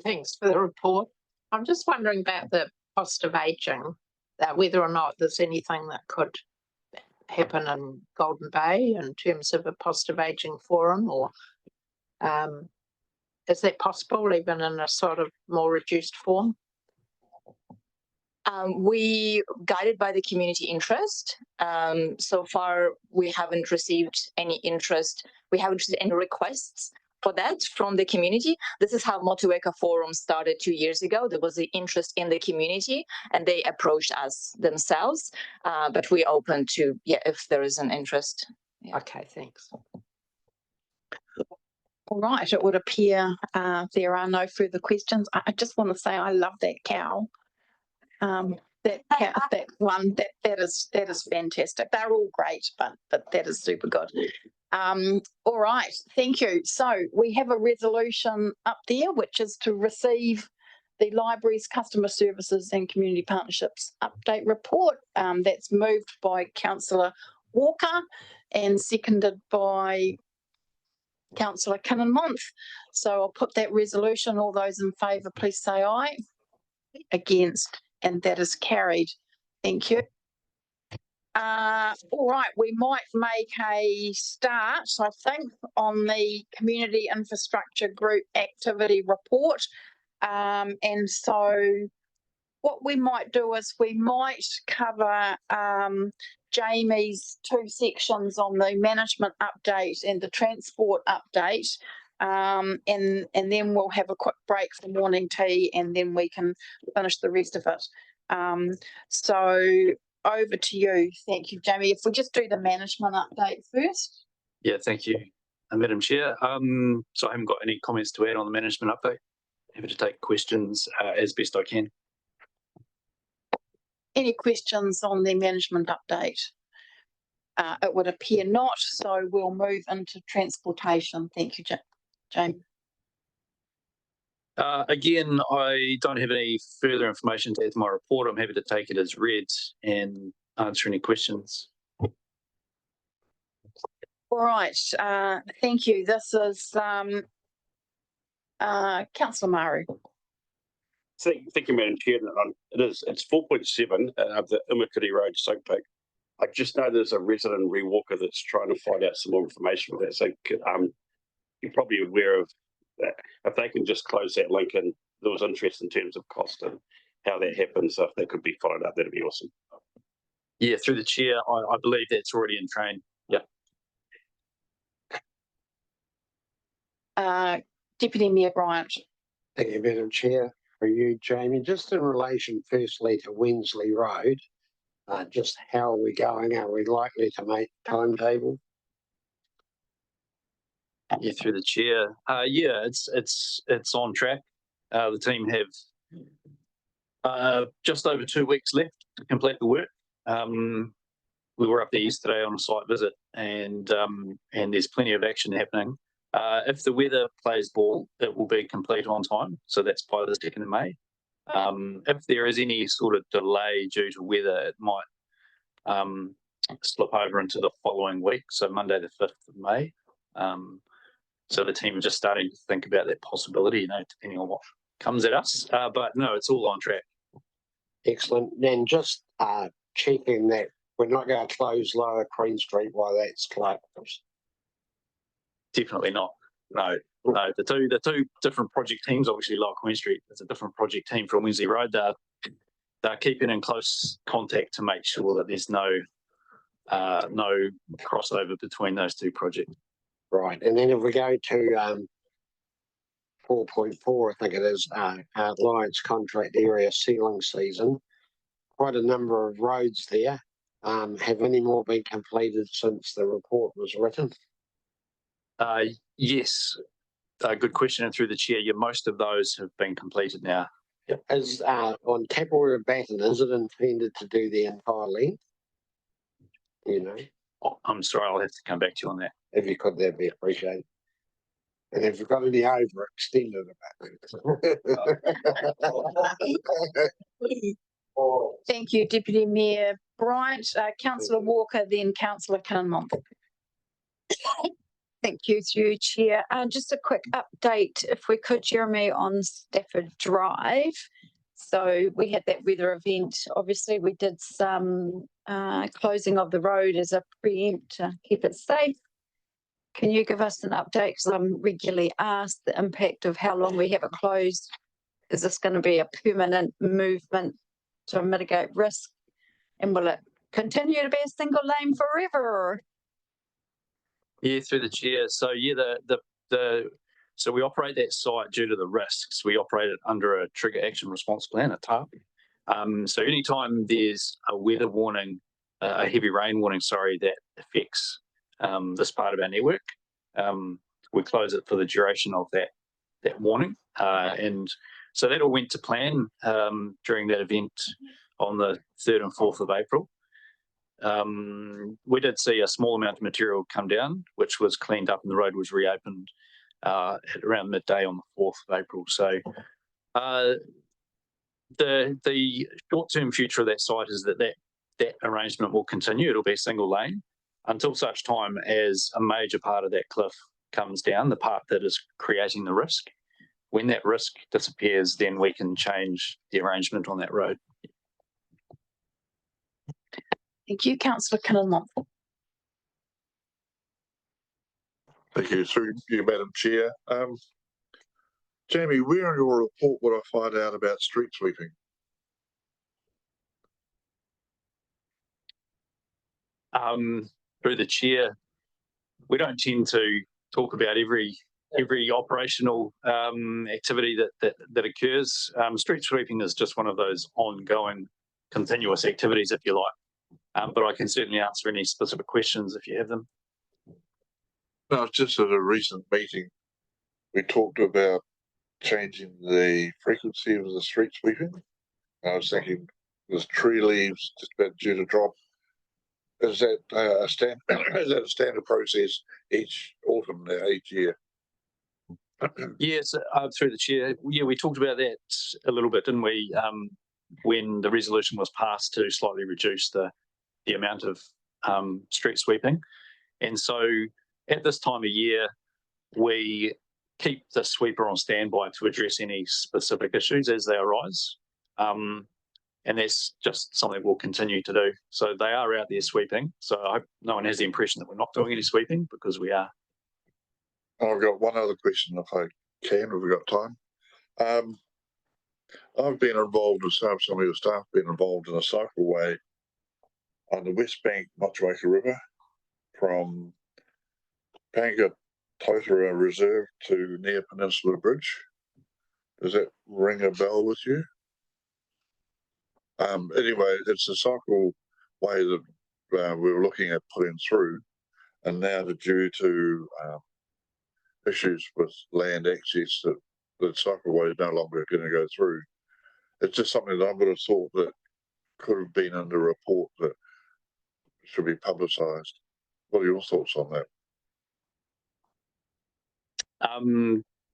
Thanks for the report. I'm just wondering about the positive aging, whether or not there's anything that could happen in Golden Bay in terms of a positive aging forum, or is that possible even in a sort of more reduced form? We guided by the community interest. So far, we haven't received any interest. We haven't received any requests for that from the community. This is how Motueka Forum started 2 years ago. There was the interest in the community and they approached us themselves, but we're open to, if there is an interest. Yeah. Okay, thanks. All right, it would appear there are no further questions. I just want to say I love that cow. That cow, that is fantastic. They're all great, but that is super good. All right, thank you. So we have a resolution up there, which is to receive the library's customer services and community partnerships update report. That's moved by Councillor Walker and seconded by Councillor Kinnan-Month. So I'll put that resolution. All those in favour, please say aye. Against, and that is carried. Thank you. All right, we might make a start, I think, on the Community Infrastructure Group activity report. And so what we might do is we might cover Jamie's 2 sections on the management update and the transport update. And then we'll have a quick break for morning tea, and then we can finish the rest of it. So over to you. Thank you, Jamie. If we just do the management update first. Yeah, thank you, Madam Chair. So I haven't got any comments to add on the management update. Happy to take questions as best I can. Any questions on the management update? It would appear not, so we'll move into transportation. Thank you, Jamie. Again, I don't have any further information to add to my report. I'm happy to take it as read and answer any questions. All right, thank you. This is Councillor Maru. Thank you, Madam Chair. It's 4.7 of the Imakuri Road soak pit. I just know there's a resident rewalker that's trying to find out some more information with that. So you're probably aware of that. If they can just close that link, and there was interest in terms of cost and how that happens, so if that could be followed up, that'd be awesome. Yeah, through the chair, I believe that's already in train. Yeah. Deputy Mayor Bryant. Thank you, Madam Chair. For you, Jamie, just in relation firstly to Wensley Road, just how are we going? Are we likely to make timetable? Yeah, through the chair. Yeah, it's on track. The team have just over 2 weeks left to complete the work. We were up there yesterday on a site visit, and there's plenty of action happening. If the weather plays ball, it will be complete on time. So that's by the 2nd of May. If there is any sort of delay due to weather, it might slip over into the following week, so Monday the 5th of May. So the team are just starting to think about that possibility, depending on what comes at us. But no, it's all on track. Excellent. Then just checking that we're not going to close Lower Queen Street while that's closed. Definitely not. No. The two different project teams, obviously Lower Queen Street is a different project team from Wensley Road. They're keeping in close contact to make sure that there's no crossover between those two projects. Right. And then if we go to 4.4, I think it is, Alliance contract area sealing season, quite a number of roads there. Have any more been completed since the report was written? Yes. Good question. And through the chair, yeah, most of those have been completed now. Is on Tapperoo Batten, is it intended to do the entire length? Oh, I'm sorry, I'll have to come back to you on that. If you could, that'd be appreciated. And if you've got any overextended Thank you, Deputy Mayor Bryant. Councillor Walker, then Councillor Kinmonth. Thank you, through Chair. Just a quick update, if we could, Jeremy, on Stafford Drive. So we had that weather event. Obviously, we did some closing of the road as a preempt to keep it safe. Can you give us an update? Because I'm regularly asked the impact of how long we have it closed. Is this going to be a permanent movement to mitigate risk? And will it continue to be a single lane forever? Yeah, through the chair. So yeah, so we operate that site due to the risks. We operate it under a trigger action response plan, a TARP. So anytime there's a weather warning, a heavy rain warning, that affects this part of our network, we close it for the duration of that warning. And so that all went to plan during that event on the 3rd and 4th of April. We did see a small amount of material come down, which was cleaned up and the road was reopened at around midday on the 4th of April. So the short-term future of that site is that arrangement will continue. It'll be a single lane until such time as a major part of that cliff comes down, the part that is creating the risk. When that risk disappears, then we can change the arrangement on that road. Thank you, Councillor Kinmonth. Thank you, through you, Madam Chair. Jamie, where in your report would I find out about street sweeping? Through the chair, we don't tend to talk about every operational activity that occurs. Street sweeping is just one of those ongoing, continuous activities, if you like. But I can certainly answer any specific questions if you have them. No, it's just at a recent meeting, we talked about changing the frequency of the street sweeping. I was thinking there's tree leaves just about due to drop. Is that a standard process each autumn now, each year? Yes, through the chair. Yeah, we talked about that a little bit, didn't we? When the resolution was passed to slightly reduce the amount of street sweeping. And so at this time of year, we keep the sweeper on standby to address any specific issues as they arise. And that's just something we'll continue to do. So they are out there sweeping. So I hope no one has the impression that we're not doing any sweeping, because we are. I've got one other question, if I can, if we've got time. I've been involved with some of your staff been involved in a cycleway on the West Bank Motueka River from Panga Totara Reserve to near Peninsula Bridge. Does that ring a bell with you? Anyway, it's a cycle way that we were looking at putting through, and now due to issues with land access, that the cycleway is no longer going to go through. It's just something that I would have thought that could have been in the report that should be publicised. What are your thoughts on that?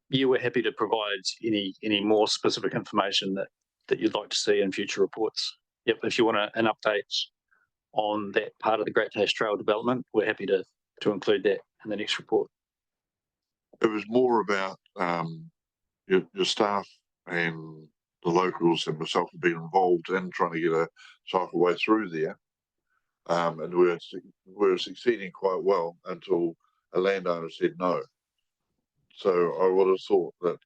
Yeah, we're happy to provide any more specific information that you'd like to see in future reports. Yep, if you want an update on that part of the Great Taste Trail development, we're happy to include that in the next report. It was more about your staff and the locals and myself have been involved in trying to get a cycleway through there. And we're succeeding quite well until a landowner said no. So I would have thought that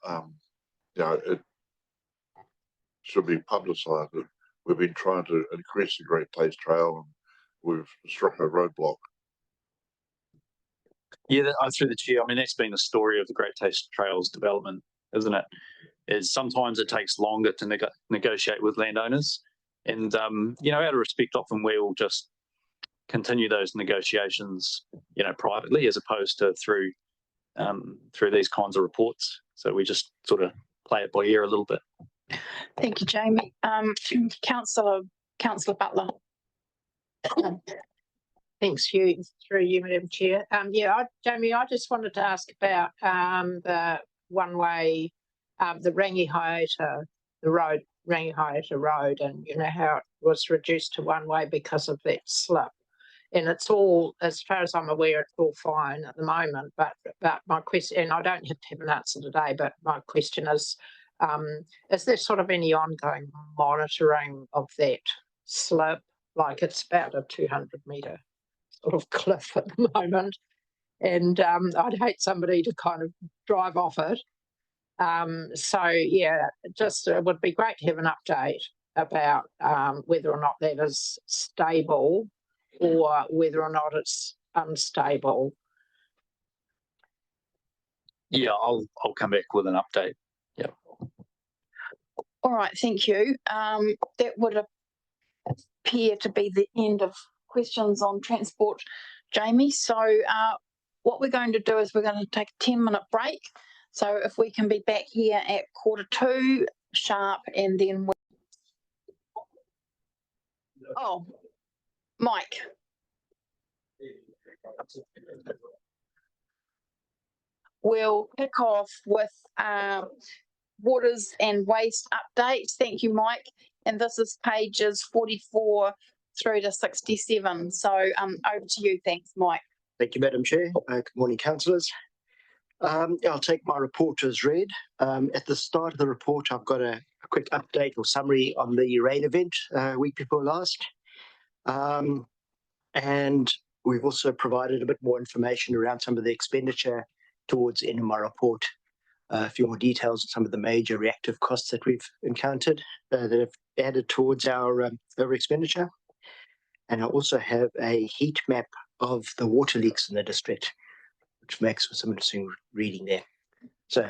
it should be publicised that we've been trying to increase the Great Taste Trail and we've struck a roadblock. Yeah, through the chair, I mean, that's been the story of the Great Taste Trails development, isn't it? Is sometimes it takes longer to negotiate with landowners. And, out of respect, often we'll just continue those negotiations, privately as opposed to through these kinds of reports. So we just sort of play it by ear a little bit. Thank you, Jamie. Councillor Butler. Thanks, you through you, Madam Chair. Jamie, I just wanted to ask about the one-way, the Rangihaeta, Rangihaeta Road, and how it was reduced to one-way because of that slip. And it's all, as far as I'm aware, it's all fine at the moment. But my question, and I don't have to have an answer today, but my question is there sort of any ongoing monitoring of that slip? Like it's about a 200-metre sort of cliff at the moment. And I'd hate somebody to kind of drive off it. It would be great to have an update about whether or not that is stable or whether or not it's unstable. Yeah, I'll come back with an update. Yeah. All right, thank you. That would appear to be the end of questions on transport, Jamie. So what we're going to do is we're going to take a 10-minute break. So if we can be back here at 2:45 sharp, and then Mike. We'll kick off with waters and waste updates. Thank you, Mike. And this is pages 44 through to 67. So over to you. Thanks, Mike. Thank you, Madam Chair. Good morning, councillors. I'll take my report as read. At the start of the report, I've got a quick update or summary on the rain event week before last. And we've also provided a bit more information around some of the expenditure towards the end of my report. A few more details on some of the major reactive costs that we've encountered that have added towards our expenditure. And I also have a heat map of the water leaks in the district, which makes for some interesting reading there. So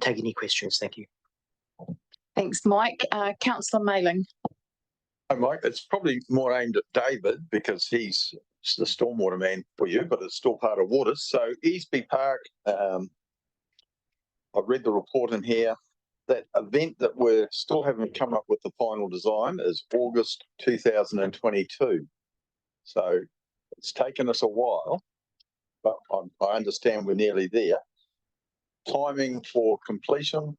take any questions. Thank you. Thanks, Mike. Councillor Mayling. Hi, Mike. It's probably more aimed at David because he's the stormwater man for you, but it's still part of waters. So Easby Park, I've read the report in here. That event that we still haven't come up with the final design is August 2022. So it's taken us a while, but I understand we're nearly there. Timing for completion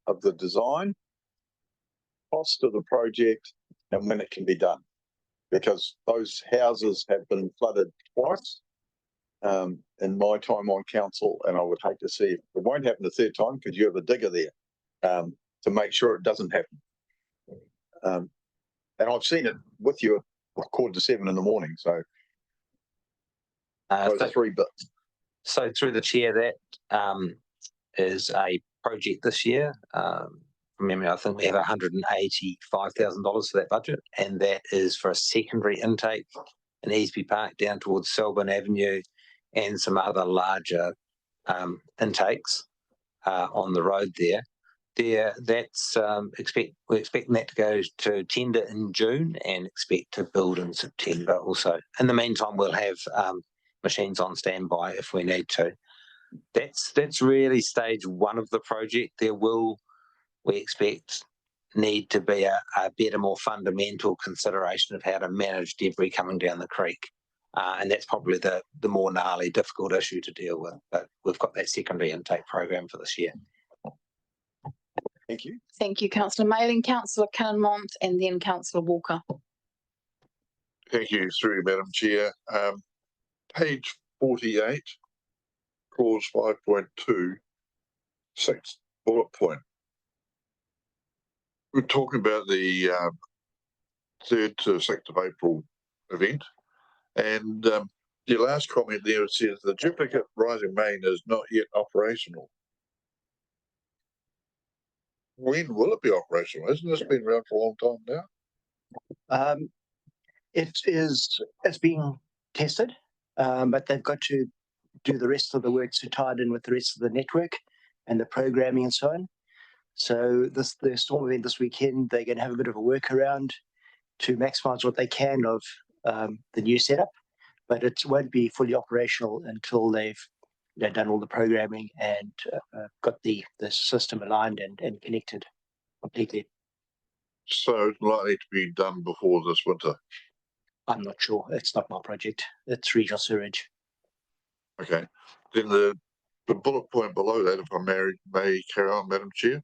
of the design, cost of the project, and when it can be done. Because those houses have been flooded twice in my time on council, and I would hate to see it won't happen the third time because you have a digger there to make sure it doesn't happen. And I've seen it with you at 6:45 in the morning. So those 3 bits. So through the chair, that is a project this year. From memory, I think we have $185,000 for that budget, and that is for a secondary intake in Easby Park down towards Selborne Avenue and some other larger intakes on the road there. We're expecting that to go to tender in June and expect to build in September also. In the meantime, we'll have machines on standby if we need to. That's really stage one of the project. There will, we expect, need to be a better, more fundamental consideration of how to manage debris coming down the creek. And that's probably the more gnarly, difficult issue to deal with. But we've got that secondary intake program for this year. Thank you. Thank you, Councillor Mayling, Councillor Cannonmont, and then Councillor Walker. Thank you, through you, Madam Chair. Page 48, clause 5.2, 6th bullet point. We're talking about the 3rd to 6th of April event, and your last comment there says the duplicate rising main is not yet operational. When will it be operational? Isn't this been around for a long time now? It's being tested, but they've got to do the rest of the work to tie it in with the rest of the network and the programming and so on. So the storm event this weekend, they're going to have a bit of a workaround to maximize what they can of the new setup, but it won't be fully operational until they've done all the programming and got the system aligned and connected completely. So it's likely to be done before this winter? I'm not sure. It's not my project. It's regional sewerage. Okay. Then the bullet point below that, if I may carry on, Madam Chair.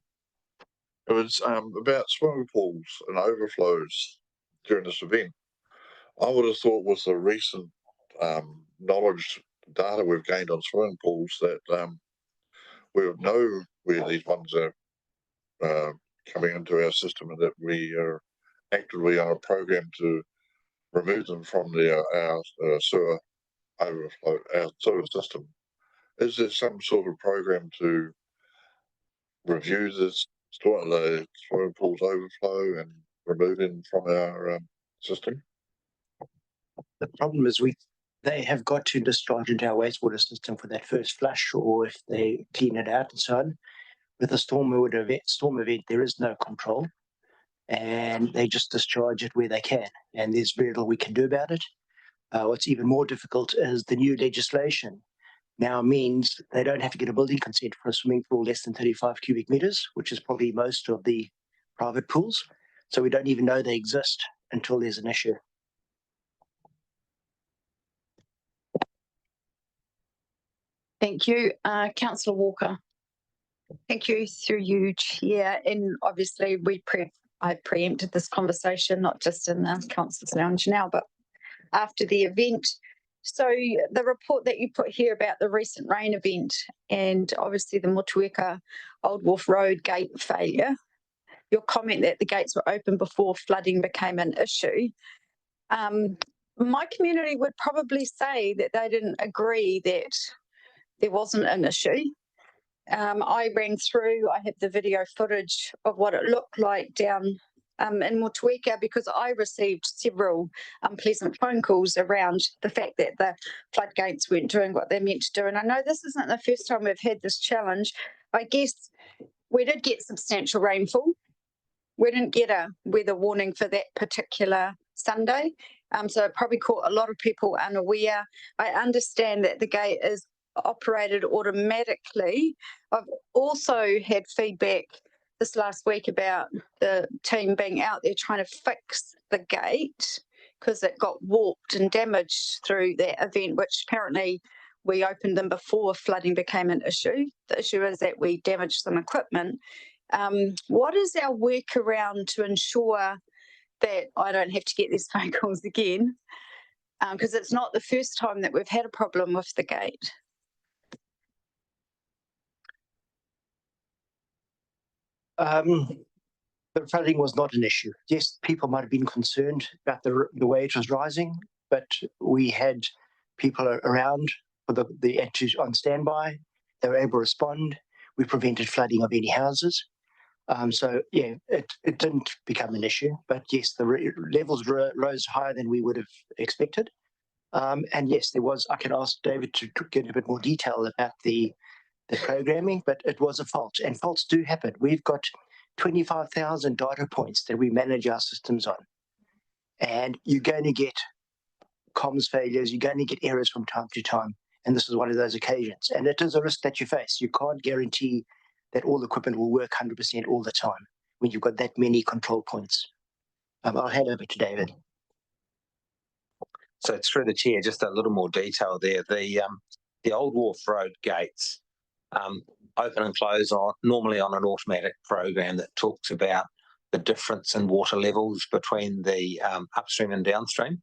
It was about swimming pools and overflows during this event. I would have thought with the recent knowledge data we've gained on swimming pools that we would know where these ones are coming into our system and that we are actively on a program to remove them from our sewer overflow, our sewer system. Is there some sort of program to review this, the swimming pools overflow and remove them from our system? The problem is they have got to discharge into our wastewater system for that first flush, or if they clean it out and so on. With a storm event, there is no control, and they just discharge it where they can, and there's very little we can do about it. What's even more difficult is the new legislation now means they don't have to get a building consent for a swimming pool less than 35 cubic meters, which is probably most of the private pools. So we don't even know they exist until there's an issue. Thank you. Councillor Walker. Thank you, through you, Chair. And obviously I preempted this conversation, not just in the Councillors' Lounge now, but after the event. So the report that you put here about the recent rain event and obviously the Motueka Old Wharf Road gate failure, your comment that the gates were open before flooding became an issue, my community would probably say that they didn't agree that there wasn't an issue. I ran through, I have the video footage of what it looked like down in Motueka, because I received several unpleasant phone calls around the fact that the floodgates weren't doing what they're meant to do. And I know this isn't the first time we've had this challenge. I guess we did get substantial rainfall. We didn't get a weather warning for that particular Sunday. So it probably caught a lot of people unaware. I understand that the gate is operated automatically. I've also had feedback this last week about the team being out there trying to fix the gate because it got warped and damaged through that event, which apparently we opened them before flooding became an issue. The issue is that we damaged some equipment. What is our workaround to ensure that I don't have to get these phone calls again? Because it's not the first time that we've had a problem with the gate. The flooding was not an issue. Yes, people might have been concerned about the way it was rising, but we had people around for the entries on standby. They were able to respond. We prevented flooding of any houses. So yeah, it didn't become an issue, but yes, the levels rose higher than we would have expected. And yes, there was, I can ask David to get a bit more detail about the the programming, but it was a fault, and faults do happen. We've got 25,000 data points that we manage our systems on, and you're going to get comms failures, you're going to get errors from time to time, and this is one of those occasions, and it is a risk that you face. You can't guarantee that all equipment will work 100% all the time when you've got that many control points. I'll hand over to David. So through the chair, just a little more detail there. The Old Wharf Road gates open and close normally on an automatic program that talks about the difference in water levels between the upstream and downstream.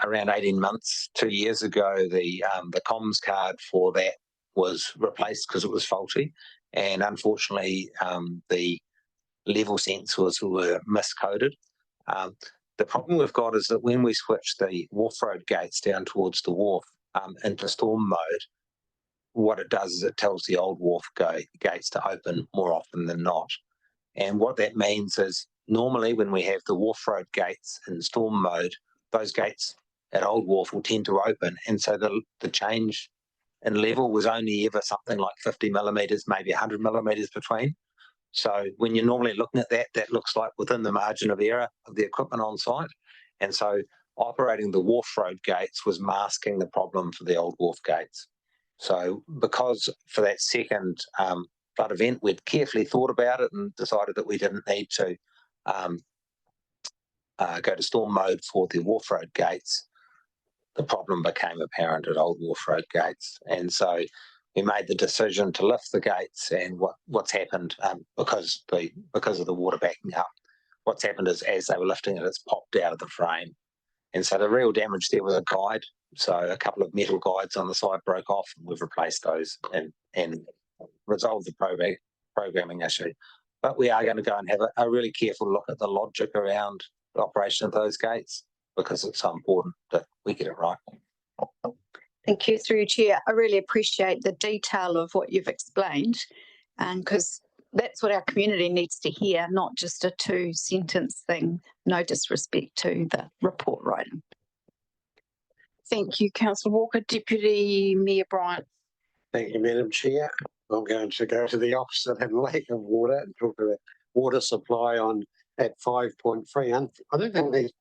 Around 18 months, 2 years ago, the comms card for that was replaced because it was faulty, and unfortunately the level sensors were miscoded. The problem we've got is that when we switch the Wharf Road gates down towards the wharf into storm mode, what it does is it tells the Old Wharf gates to open more often than not. And what that means is normally when we have the Wharf Road gates in storm mode, those gates at Old Wharf will tend to open. And so the change in level was only ever something like 50 millimetres, maybe 100 millimetres between. So when you're normally looking at that, that looks like within the margin of error of the equipment on site. And so operating the Wharf Road gates was masking the problem for the Old Wharf gates. So because for that second flood event, we'd carefully thought about it and decided that we didn't need to go to storm mode for the Wharf Road gates, the problem became apparent at Old Wharf Road gates. And so we made the decision to lift the gates, and what's happened because of the water backing up, what's happened is as they were lifting it, it's popped out of the frame. And so the real damage there was a guide. So a couple of metal guides on the side broke off, and we've replaced those and resolved the programming issue. But we are going to go and have a really careful look at the logic around the operation of those gates, because it's so important that we get it right. Thank you, through Chair. I really appreciate the detail of what you've explained, and because that's what our community needs to hear, not just a 2-sentence thing. No disrespect to the report writing. Thank you, Councillor Walker. Deputy Mayor Bryant. Thank you, Madam Chair. I'm going to go to the opposite and lack of water and talk about water supply at 5.3. And I don't think there's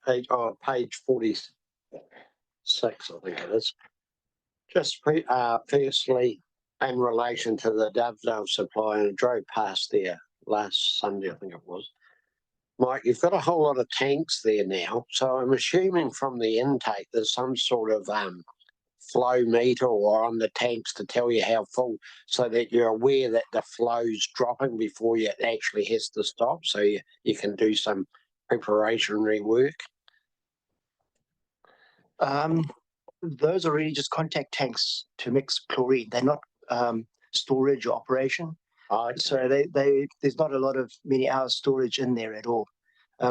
page 46, I think it is. Just firstly, in relation to the Dovedale supply, and I drove past there last Sunday, I think it was. Mike, you've got a whole lot of tanks there now, so I'm assuming from the intake there's some sort of flow meter or on the tanks to tell you how full, so that you're aware that the flow's dropping before it actually has to stop, so you can do some preparatory work. Those are really just contact tanks to mix chlorine. They're not storage or operation. So there's not a lot of many hours storage in there at all.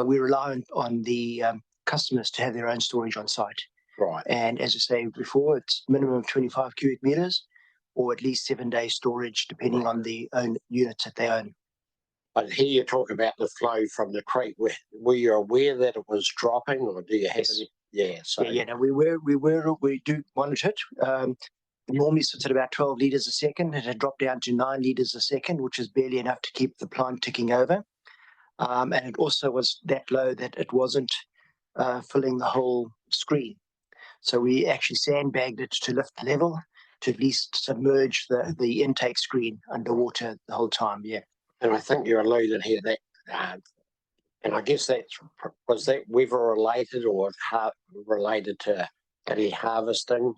We rely on the customers to have their own storage on site. Right. And as I say before, it's minimum of 25 cubic meters or at least 7-day storage, depending on the own units that they own. I hear you talk about the flow from the creek. Were you aware that it was dropping, or do you have any? Yeah, so No, we do monitor it. It normally sits at about 12 litres a second. It had dropped down to 9 litres a second, which is barely enough to keep the plant ticking over. And it also was that low that it wasn't filling the whole screen. So we actually sandbagged it to lift the level, to at least submerge the intake screen underwater the whole time. Yeah. And I think you alluded here that, and I guess was that weather related or related to any harvesting?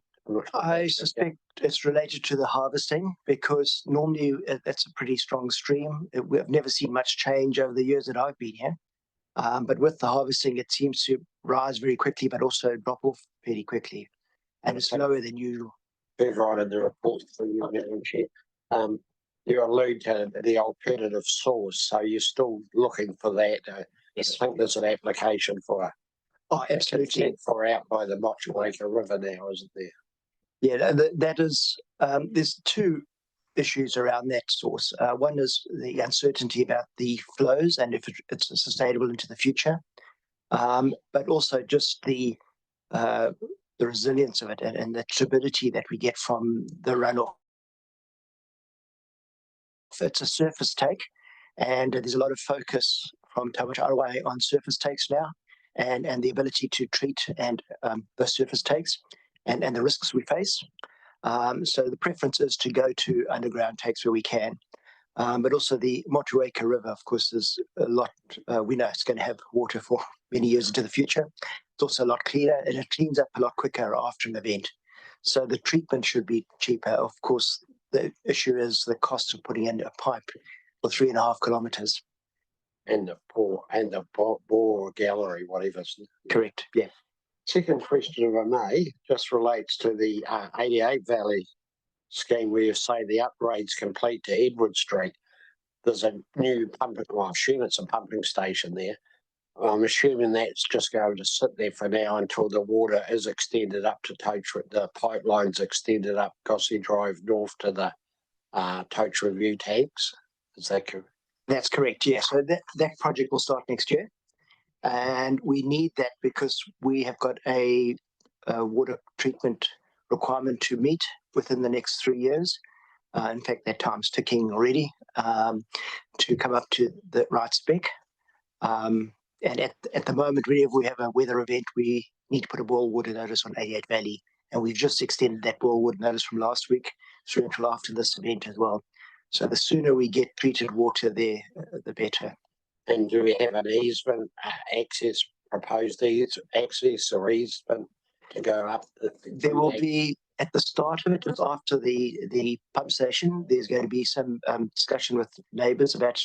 I suspect it's related to the harvesting, because normally that's a pretty strong stream. We've never seen much change over the years that I've been here. But with the harvesting, it seems to rise very quickly, but also drop off very quickly. And it's lower than usual. Right in the report for you, Madam Chair. You allude to the alternative source, so you're still looking for that. Yes. I think there's an application for absolutely for out by the Motueka River now, isn't there? Yeah, that is, there's two issues around that source. One is the uncertainty about the flows and if it's sustainable into the future, but also just the resilience of it and the turbidity that we get from the runoff it's a surface take, and there's a lot of focus from Taumata Arawai on surface takes now, and the ability to treat and those surface takes and the risks we face. So the preference is to go to underground takes where we can. But also the Motueka River, of course, there's a lot, we know it's going to have water for many years into the future. It's also a lot cleaner, and it cleans up a lot quicker after an event. So the treatment should be cheaper. Of course, the issue is the cost of putting in a pipe for 3.5 kilometres. And the bore gallery, whatever. Correct, yeah. Second question, if I may, just relates to the 88 Valley scheme where you say the upgrade's complete to Edward Street. There's a new pumping, well, I assume it's a pumping station there. I'm assuming that's just going to sit there for now until the water is extended up to Toach, the pipeline's extended up Gossie Drive north to the Toach Review tanks. Is that correct? That's correct, yeah. So that project will start next year. And we need that because we have got a water treatment requirement to meet within the next 3 years. In fact, that time's ticking already to come up to the right spec. And at the moment, whenever we have a weather event, we need to put a boil water notice on 88 Valley. And we've just extended that boil water notice from last week through until after this event as well. So the sooner we get treated water there, the better. And do we have an easement access, proposed access or easement to go up? There will be, at the start of it, just after the pump station, there's going to be some discussion with neighbours about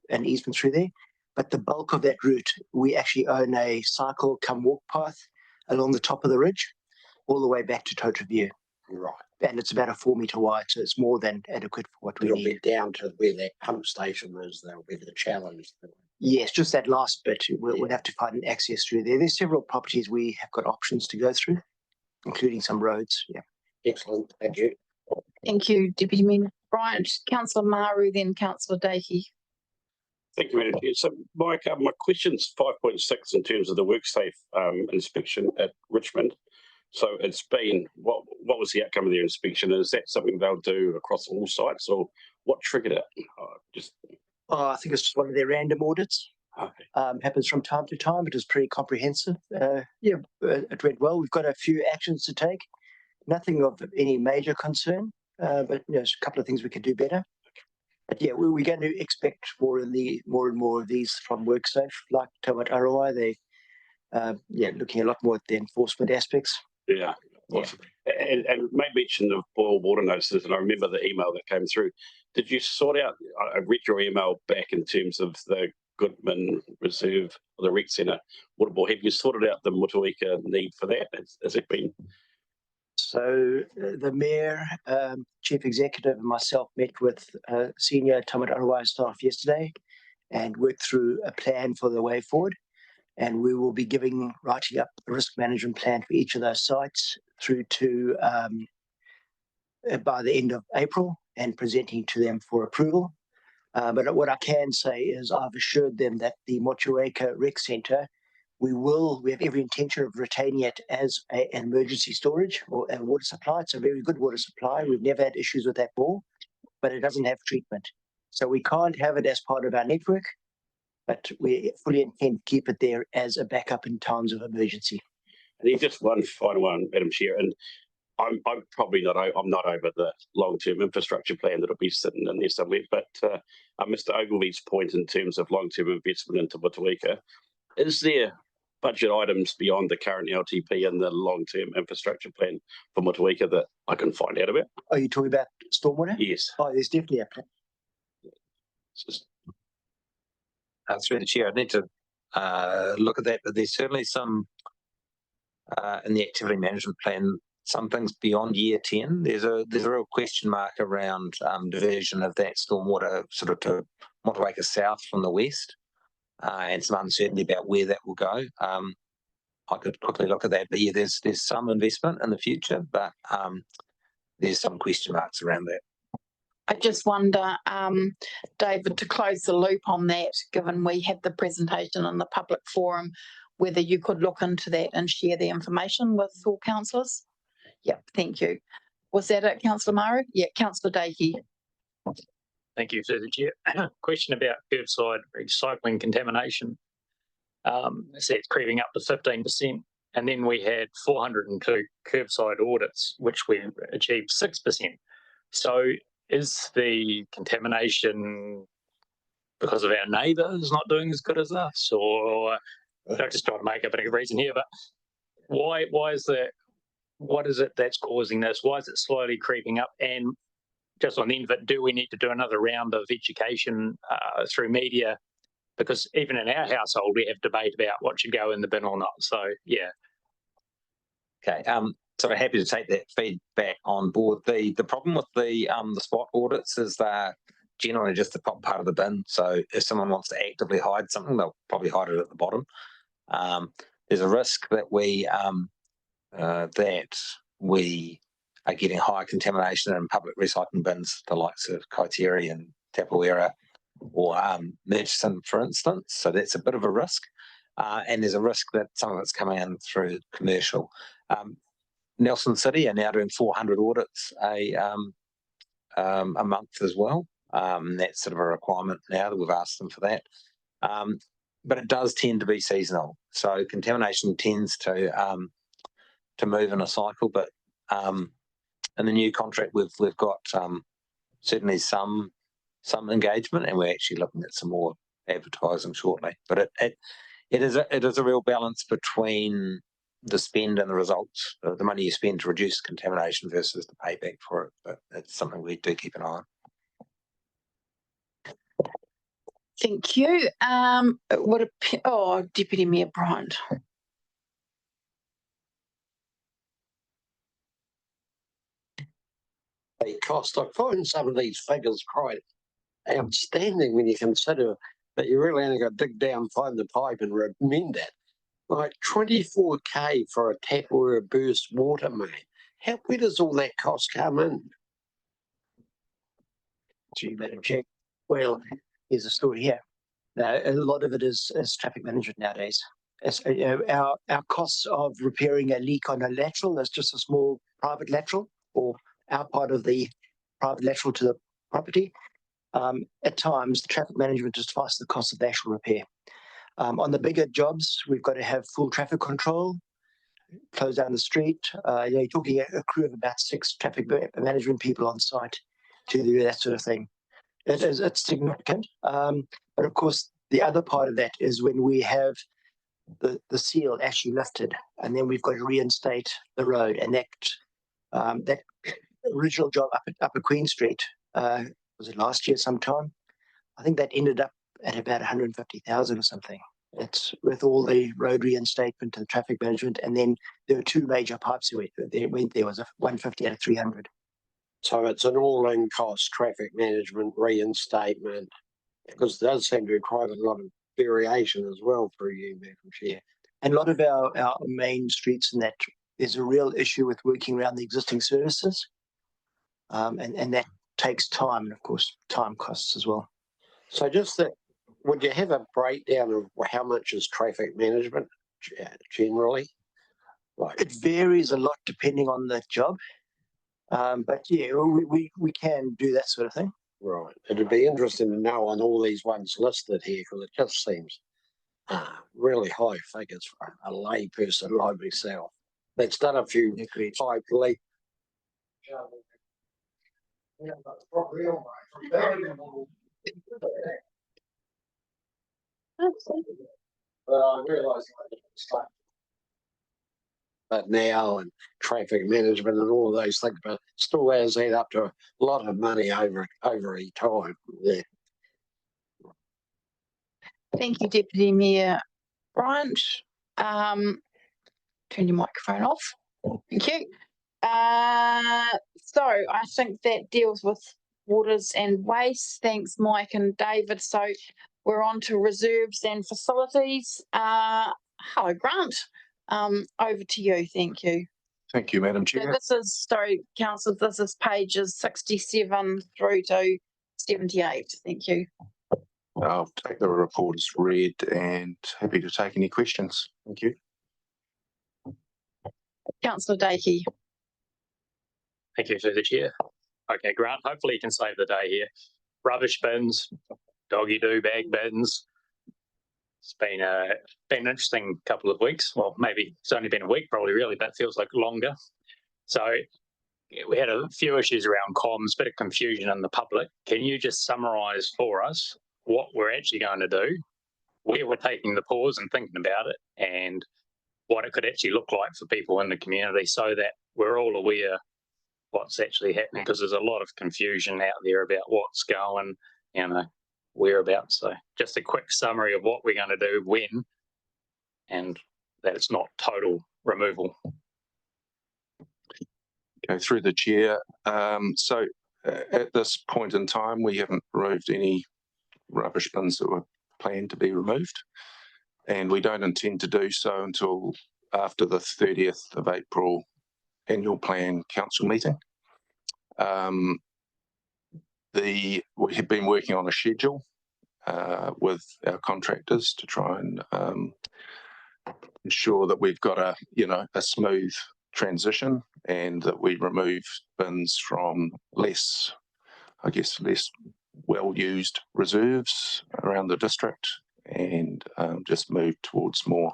an easement through there. But the bulk of that route, we actually own a cycle come walk path along the top of the ridge, all the way back to Toach Review. Right. And it's about a 4 metre wide, so it's more than adequate for what we need. It'll be down to where that pump station is, that'll be the challenge. Yes, just that last bit. We'll have to find an access through there. There's several properties we have got options to go through, including some roads. Yeah. Excellent. Thank you. Thank you, Deputy Mayor Bryant. Councillor Maru, then Councillor Dakey. Thank you, Madam Chair. So, Mike, my question's 5.6 in terms of the WorkSafe inspection at Richmond. So it's been, what was the outcome of their inspection? Is that something they'll do across all sites, or what triggered it? I think it's just one of their random audits. Okay. Happens from time to time. It is pretty comprehensive. It went well. We've got a few actions to take. Nothing of any major concern, but there's a couple of things we could do better. But yeah, we're going to expect more and more of these from WorkSafe, like Taumata Arawai. They looking a lot more at the enforcement aspects. Yeah. Awesome. And made mention of boil water notices, and I remember the email that came through. Did you sort out, I read your email back in terms of the Goodman Reserve or the Rec Centre water board. Have you sorted out the Motueka need for that? Has it been? So the Mayor, Chief Executive and myself met with senior Taumata Arawai staff yesterday and worked through a plan for the way forward. And we will be writing up a risk management plan for each of those sites through to by the end of April and presenting to them for approval. But what I can say is I've assured them that the Motueka Rec Centre, we have every intention of retaining it as an emergency storage or a water supply. It's a very good water supply. We've never had issues with that bore, but it doesn't have treatment. So we can't have it as part of our network, but we fully intend to keep it there as a backup in times of emergency. And then just one final one, Madam Chair, and I'm probably not over the long-term infrastructure plan that'll be sitting in there somewhere, but Mr. Ogilvy's point in terms of long-term investment into Motueka, is there budget items beyond the current LTP and the long-term infrastructure plan for Motueka that I can find out about? Are you talking about stormwater? Yes. Oh, there's definitely a plan. Through the chair, I need to look at that, but there's certainly some in the activity management plan, some things beyond year 10. There's a real question mark around diversion of that stormwater sort of to Motueka South from the west, and some uncertainty about where that will go. I could quickly look at that, but yeah, there's some investment in the future, but there's some question marks around that. I just wonder, David, to close the loop on that, given we had the presentation in the public forum, whether you could look into that and share the information with all councillors? Yep, thank you. Was that it, Councillor Maru? Yeah, Councillor Dakey. Thank you, through the chair. Question about curbside recycling contamination. It says it's creeping up to 15%, and then we had 402 curbside audits, which we achieved 6%. So is the contamination because of our neighbours not doing as good as us, or I'm just trying to make up a reason here, but why is that? What is it that's causing this? Why is it slowly creeping up? And just on the end of it, do we need to do another round of education through media? Because even in our household, we have debate about what should go in the bin or not. So, yeah. Okay. So I'm happy to take that feedback on board. The problem with the spot audits is they're generally just the top part of the bin. So if someone wants to actively hide something, they'll probably hide it at the bottom. There's a risk that we are getting high contamination in public recycling bins, the likes of Kaiteri and Tapawera or Murchison, for instance. So that's a bit of a risk. And there's a risk that some of it's coming in through commercial. Nelson City are now doing 400 audits a month as well. That's sort of a requirement now that we've asked them for that. But it does tend to be seasonal. So contamination tends to move in a cycle. But in the new contract, we've got certainly some engagement, and we're actually looking at some more advertising shortly. But it is a real balance between the spend and the results, the money you spend to reduce contamination versus the payback for it. But it's something we do keep an eye on. Thank you. Deputy Mayor Bryant. Cost. I find some of these figures quite outstanding when you consider that you really only got to dig down, find the pipe and mend it. Like 24K for a tap or a burst water main. Where does all that cost come in? Gee, Madam Chair. Well, here's a story here. Now, a lot of it is traffic management nowadays. Our costs of repairing a leak on a lateral, that's just a small private lateral, or our part of the private lateral to the property. At times, the traffic management is twice the cost of the actual repair. On the bigger jobs, we've got to have full traffic control, close down the street. You're talking a crew of about 6 traffic management people on site to do that sort of thing. It's significant. But of course, the other part of that is when we have the seal actually lifted, and then we've got to reinstate the road. And that original job up at Queen Street, was it last year sometime? I think that ended up at about 150,000 or something. It's with all the road reinstatement and the traffic management, and then there were 2 major pipes there was a 150 and a 300. So it's an all-in cost, traffic management, reinstatement, because there does seem to be quite a lot of variation as well for you, Madam Chair. And a lot of our main streets and that, there's a real issue with working around the existing services. And that takes time, and of course, time costs as well. So just that, would you have a breakdown of how much is traffic management generally? It varies a lot depending on the job. But yeah, we can do that sort of thing. Right. It'd be interesting to know on all these ones listed here, because it just seems really high figures for a lay person like myself that's done a few pipe leak. But now, and traffic management and all of those things, but still adds up to a lot of money over a time. Yeah. Thank you, Deputy Mayor Bryant. Turn your microphone off. Thank you. So I think that deals with waters and waste. Thanks, Mike and David. So we're on to reserves and facilities. Hello, Grant. Over to you. Thank you. Thank you, Madam Chair. So this is, sorry, Councillor, this is pages 67 through to 78. Thank you. I'll take the report as read and happy to take any questions. Thank you. Councillor Dakey. Thank you, through the chair. Okay, Grant, hopefully you can save the day here. rubbish bins, doggy do bag bins. It's been an interesting couple of weeks. Well, maybe it's only been a week, probably really, but it feels like longer. So we had a few issues around comms, bit of confusion in the public. Can you just summarise for us what we're actually going to do, where we're taking the pause and thinking about it, and what it could actually look like for people in the community, so that we're all aware what's actually happening, because there's a lot of confusion out there about what's going, whereabouts. So just a quick summary of what we're going to do, when, and that it's not total removal. Okay, through the chair. At this point in time, we haven't removed any rubbish bins that were planned to be removed, and we don't intend to do so until after the 30th of April annual plan council meeting. We have been working on a schedule with our contractors to try and ensure that we've got a smooth transition, and that we remove bins from less well-used reserves around the district, and just move towards more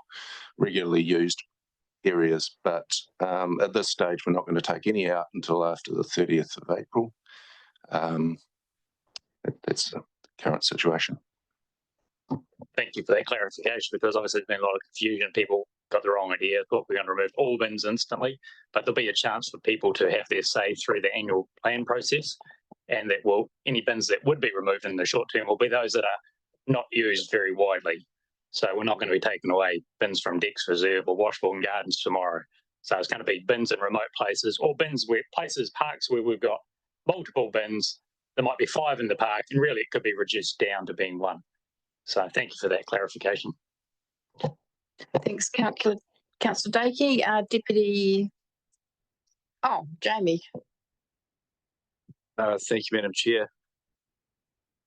regularly used areas. But at this stage, we're not going to take any out until after the 30th of April. That's the current situation. Thank you for that clarification, because obviously there's been a lot of confusion. People got the wrong idea, thought we're going to remove all bins instantly, but there'll be a chance for people to have their say through the annual plan process, and that any bins that would be removed in the short term will be those that are not used very widely. So we're not going to be taking away bins from Dex Reserve or Washbourne Gardens tomorrow. So it's going to be bins in remote places, or bins where parks where we've got multiple bins. There might be 5 in the park, and really it could be reduced down to being 1. So thank you for that clarification. Thanks, Councillor Dakey. Deputy. Oh, Jamie. Thank you, Madam Chair.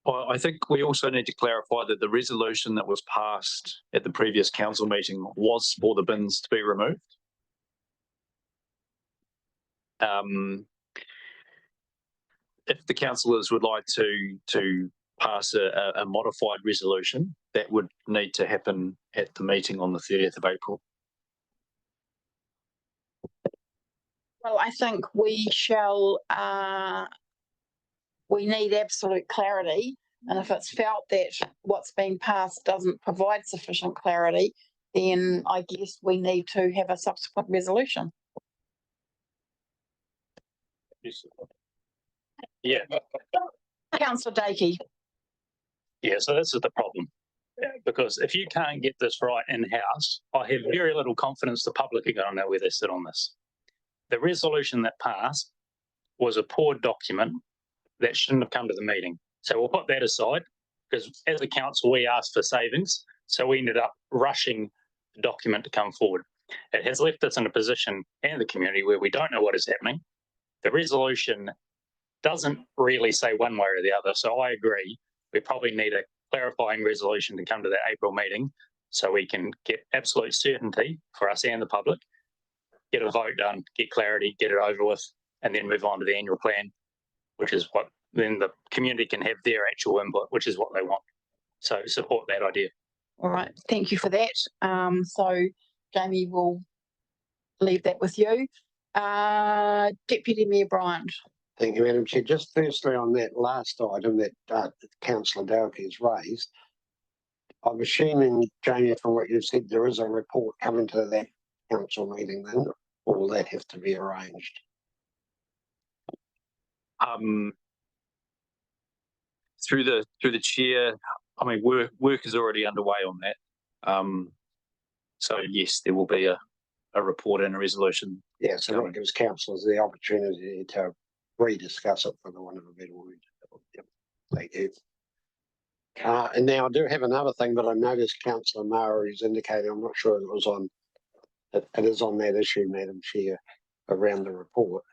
Well, I think we also need to clarify that the resolution that was passed at the previous council meeting was for the bins to be removed. If the councillors would like to pass a modified resolution, that would need to happen at the meeting on the 30th of April. Well, I think we shall, we need absolute clarity. And if it's felt that what's being passed doesn't provide sufficient clarity, then I guess we need to have a subsequent resolution. Yeah. Councillor Dakey. Yeah, so this is the problem. Because if you can't get this right in-house, I have very little confidence the public are going to know where they sit on this. The resolution that passed was a poor document that shouldn't have come to the meeting. So we'll put that aside, because as a council, we asked for savings. So we ended up rushing the document to come forward. It has left us in a position and the community where we don't know what is happening. The resolution doesn't really say one way or the other. So I agree. We probably need a clarifying resolution to come to the April meeting, so we can get absolute certainty for us and the public, get a vote done, get clarity, get it over with, and then move on to the annual plan, which is what then the community can have their actual input, which is what they want. So support that idea. All right, thank you for that. So Jamie, will leave that with you. Deputy Mayor Bryant. Thank you, Madam Chair. Just firstly on that last item that Councillor Dalkey has raised, I'm assuming, Jamie, from what you've said, there is a report coming to that council meeting then, or will that have to be arranged? Through the chair, I mean, work is already underway on that. So yes, there will be a report and a resolution. Yeah, so that gives councillors the opportunity to rediscuss it, for the want of a better word. Yep. Thank you. And now I do have another thing, but I noticed Councillor Murray's indicating, I'm not sure it was on, it is on that issue, Madam Chair, around the report,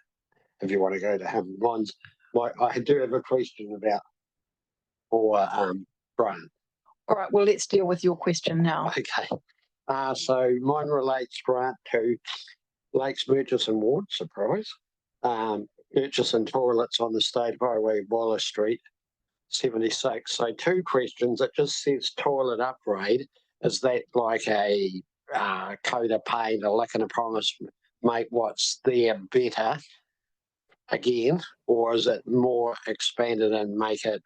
if you want to go to him. I do have a question about for Brian. All right, well, let's deal with your question now. Okay. So mine relates, Grant, to Lakes Murchison Ward, surprise. Murchison toilets on the State Highway, Waller Street, 76. So 2 questions. It just says toilet upgrade. Is that like a coat of paint, a lick and a promise, make what's there better again, or is it more expanded and make it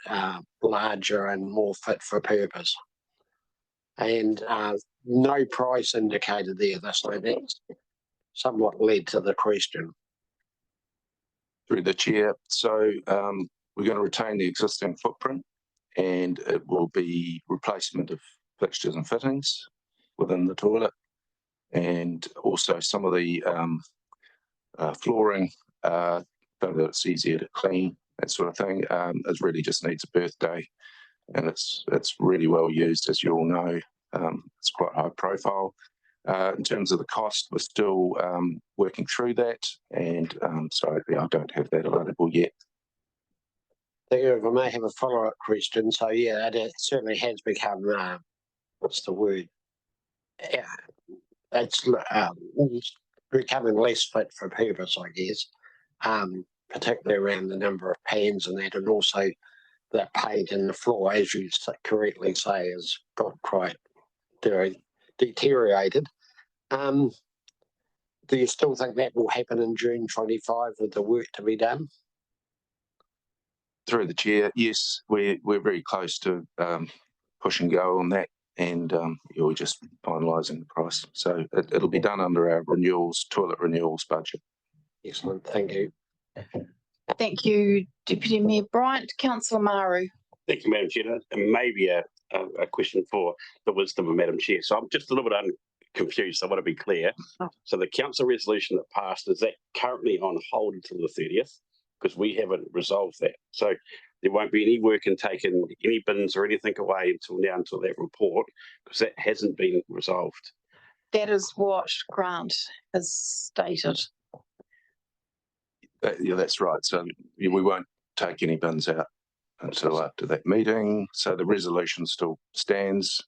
larger and more fit for purpose? And no price indicated there. That's somewhat led to the question. Through the chair. So we're going to retain the existing footprint, and it will be replacement of fixtures and fittings within the toilet, and also some of the flooring, so that it's easier to clean, that sort of thing. It really just needs a birthday, and it's really well used, as you all know. It's quite high profile. In terms of the cost, we're still working through that, and so I don't have that available yet. Thank you. If I may have a follow-up question. So yeah, it certainly has become, what's the word? Yeah, it's becoming less fit for purpose, I guess, particularly around the number of pans and that, and also the paint in the floor, as you correctly say, has got quite deteriorated. Do you still think that will happen in June 25 with the work to be done? Through the chair, yes, we're very close to push and go on that, and we're just finalising the price. So it'll be done under our toilet renewals budget. Excellent, thank you. Thank you, Deputy Mayor Bryant. Councillor Maru. Thank you, Madam Chair. And maybe a question for the wisdom of Madam Chair. So I'm just a little bit confused. So I want to be clear. So the council resolution that passed, is that currently on hold until the 30th? Because we haven't resolved that. So there won't be any work in taking any bins or anything away until that report, because that hasn't been resolved. That is what Grant has stated. Yeah, that's right. So we won't take any bins out until after that meeting. So the resolution still stands.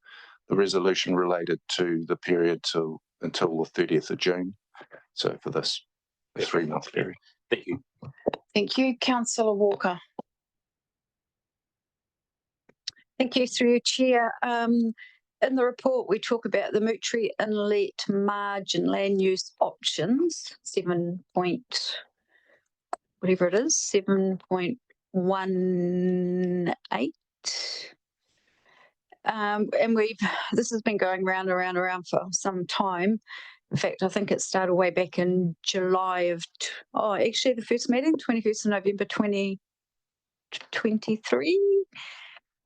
The resolution related to the period until the 30th of June. So for this 3-month period. Thank you. Thank you, Councillor Walker. Thank you, through your chair. In the report, we talk about the Mootry Inlet margin land use options, 7.18. And this has been going round and around for some time. In fact, I think it started way back in July of, actually the first meeting, 21st of November 2023.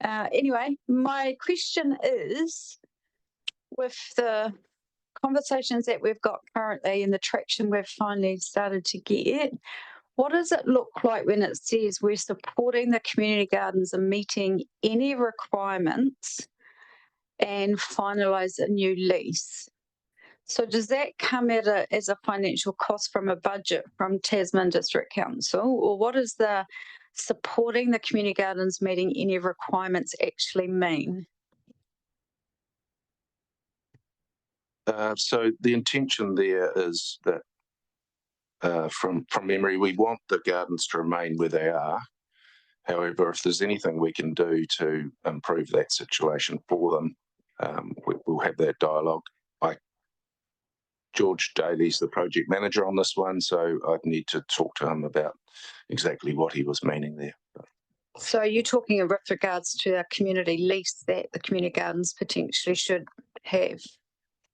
Anyway, my question is, with the conversations that we've got currently and the traction we've finally started to get, what does it look like when it says we're supporting the community gardens and meeting any requirements and finalise a new lease? So does that come as a financial cost from a budget from Tasman District Council, or what does the supporting the community gardens meeting any requirements actually mean? So the intention there is that from memory, we want the gardens to remain where they are. However, if there's anything we can do to improve that situation for them, we'll have that dialogue. George Daly's the project manager on this one, so I'd need to talk to him about exactly what he was meaning there. So you're talking with regards to a community lease that the community gardens potentially should have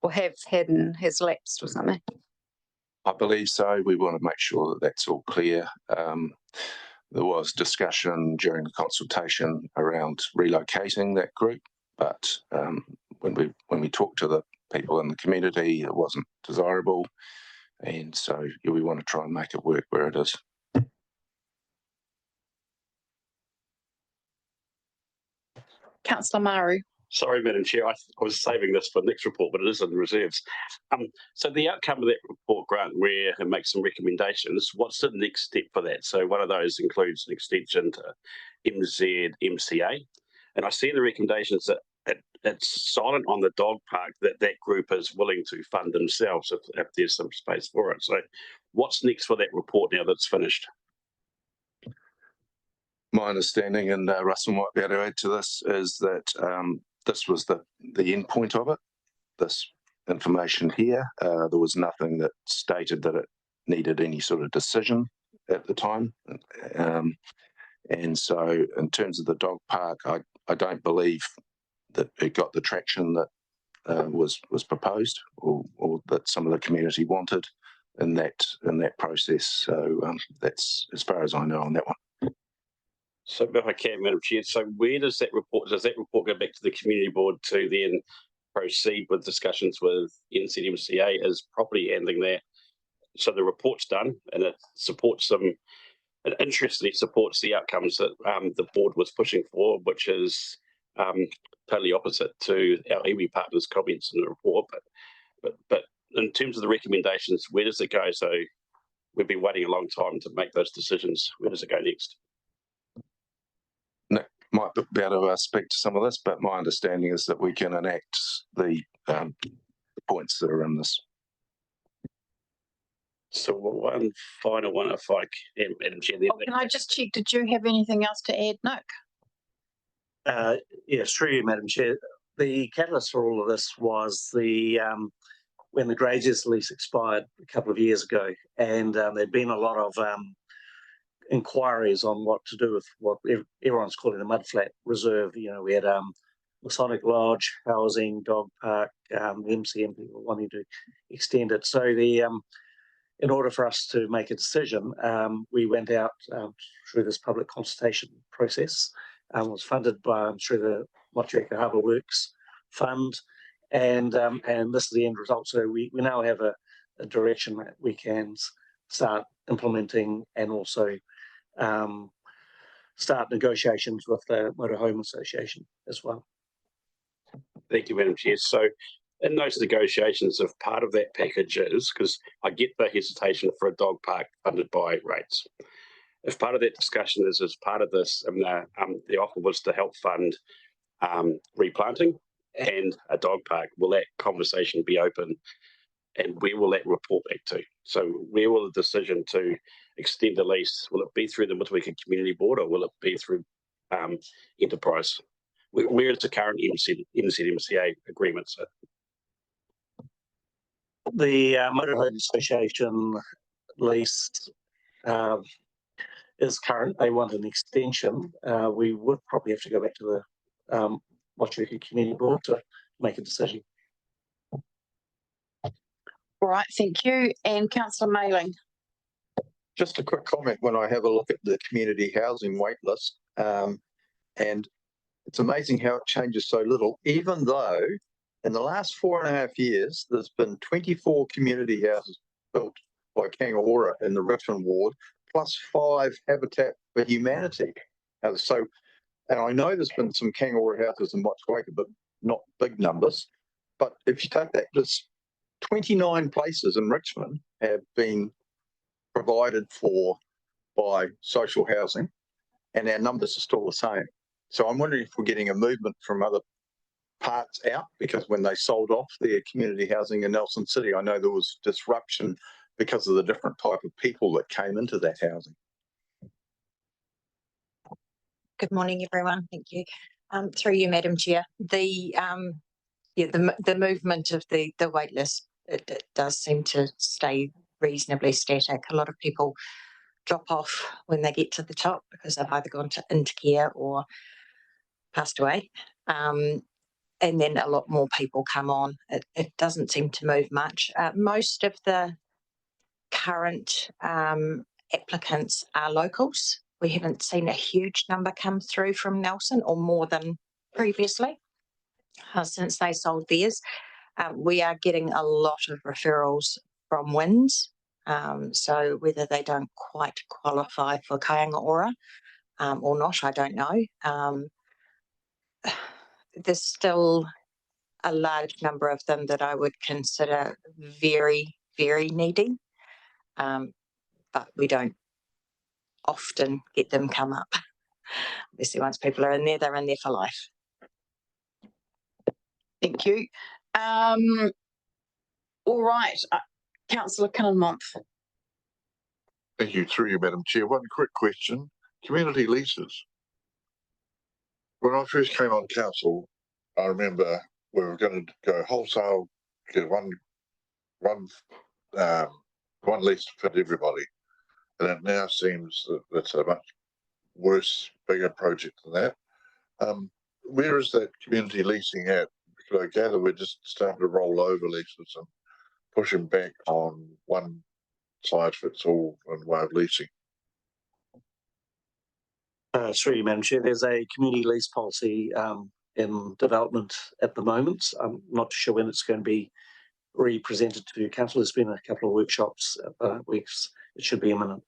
or have had and has lapsed or something? I believe so. We want to make sure that that's all clear. There was discussion during the consultation around relocating that group, but when we talked to the people in the community, it wasn't desirable, and so we want to try and make it work where it is. Councillor Maru. Sorry, Madam Chair, I was saving this for the next report, but it is in the reserves. So the outcome of that report, Grant, where it makes some recommendations, what's the next step for that? So one of those includes an extension to MCA. And I see in the recommendations that it's silent on the dog park that group is willing to fund themselves if there's some space for it. So what's next for that report now that's finished? my understanding, and Russell might be able to add to this, is that this was the end point of it. This information here, there was nothing that stated that it needed any sort of decision at the time. And so in terms of the dog park, I don't believe that it got the traction that was proposed or that some of the community wanted in that process. So that's as far as I know on that one. So if I can, Madam Chair, so where does that report go back to the community board to then proceed with discussions with NZMCA as property handling that? So the report's done and it supports them, it interestingly supports the outcomes that the board was pushing for, which is totally opposite to our iwi partners' comments in the report. But in terms of the recommendations, where does it go? So we've been waiting a long time to make those decisions. Where does it go next? Nick might be able to speak to some of this, but my understanding is that we can enact the points that are in this. So one final one, if I can, Madam Chair. Can I just check, did you have anything else to add, Nick? Yes, through you, Madam Chair. The catalyst for all of this was when the Graziers lease expired a couple of years ago, and there'd been a lot of inquiries on what to do with what everyone's calling the Mudflat Reserve. You know, we had Masonic Lodge, housing, dog park, the MCM people wanting to extend it. So in order for us to make a decision, we went out through this public consultation process. Was funded by through the Motueka Harbour Works Fund, and this is the end result. So we now have a direction that we can start implementing and also start negotiations with the Motorhome Association as well. Thank you, Madam Chair. So in those negotiations, if part of that package is, because I get the hesitation for a dog park funded by rates, if part of that discussion is as part of this, and the offer was to help fund replanting and a dog park, will that conversation be open? And where will that report back to? So where will the decision to extend the lease, will it be through the Motueka Community Board or will it be through Enterprise? Where is the current NZMCA agreement? So the Motorhome Association lease is current. They want an extension. We would probably have to go back to the Motueka Community Board to make a decision. All right, thank you. And Councillor Mayling. Just a quick comment when I have a look at the community housing wait list, and it's amazing how it changes so little, even though in the last 4.5 years, there's been 24 community houses built by Kangaroa in the Richmond ward, plus 5 Habitat for Humanity. So, and I know there's been some Kangaroa houses in Motueka, but not big numbers. But if you take that, there's 29 places in Richmond have been provided for by social housing, and our numbers are still the same. So I'm wondering if we're getting a movement from other parts out, because when they sold off their community housing in Nelson City, I know there was disruption because of the different type of people that came into that housing. Good morning, everyone. Thank you. Through you, Madam Chair. The movement of the wait list, it does seem to stay reasonably static. A lot of people drop off when they get to the top because they've either gone into care or passed away. And then a lot more people come on. It doesn't seem to move much. Most of the current applicants are locals. We haven't seen a huge number come through from Nelson, or more than previously since they sold theirs. We are getting a lot of referrals from WINZ. So whether they don't quite qualify for Kaingaora or not, I don't know. There's still a large number of them that I would consider very, very needy, but we don't often get them come up. Obviously, once people are in there, they're in there for life. Thank you. All right, Councillor Kinmonth. Thank you, through you, Madam Chair. One quick question. community leases. When I first came on council, I remember we were going to go wholesale, get one lease to fit everybody, and it now seems that it's a much worse, bigger project than that. Where is that community leasing at? Because I gather we're just starting to roll over leases and pushing back on one size fits all in way of leasing. Through you, Madam Chair, there's a community lease policy in development at the moment. I'm not sure when it's going to be re-presented to council. There's been a couple of workshops, weeks. It should be imminent.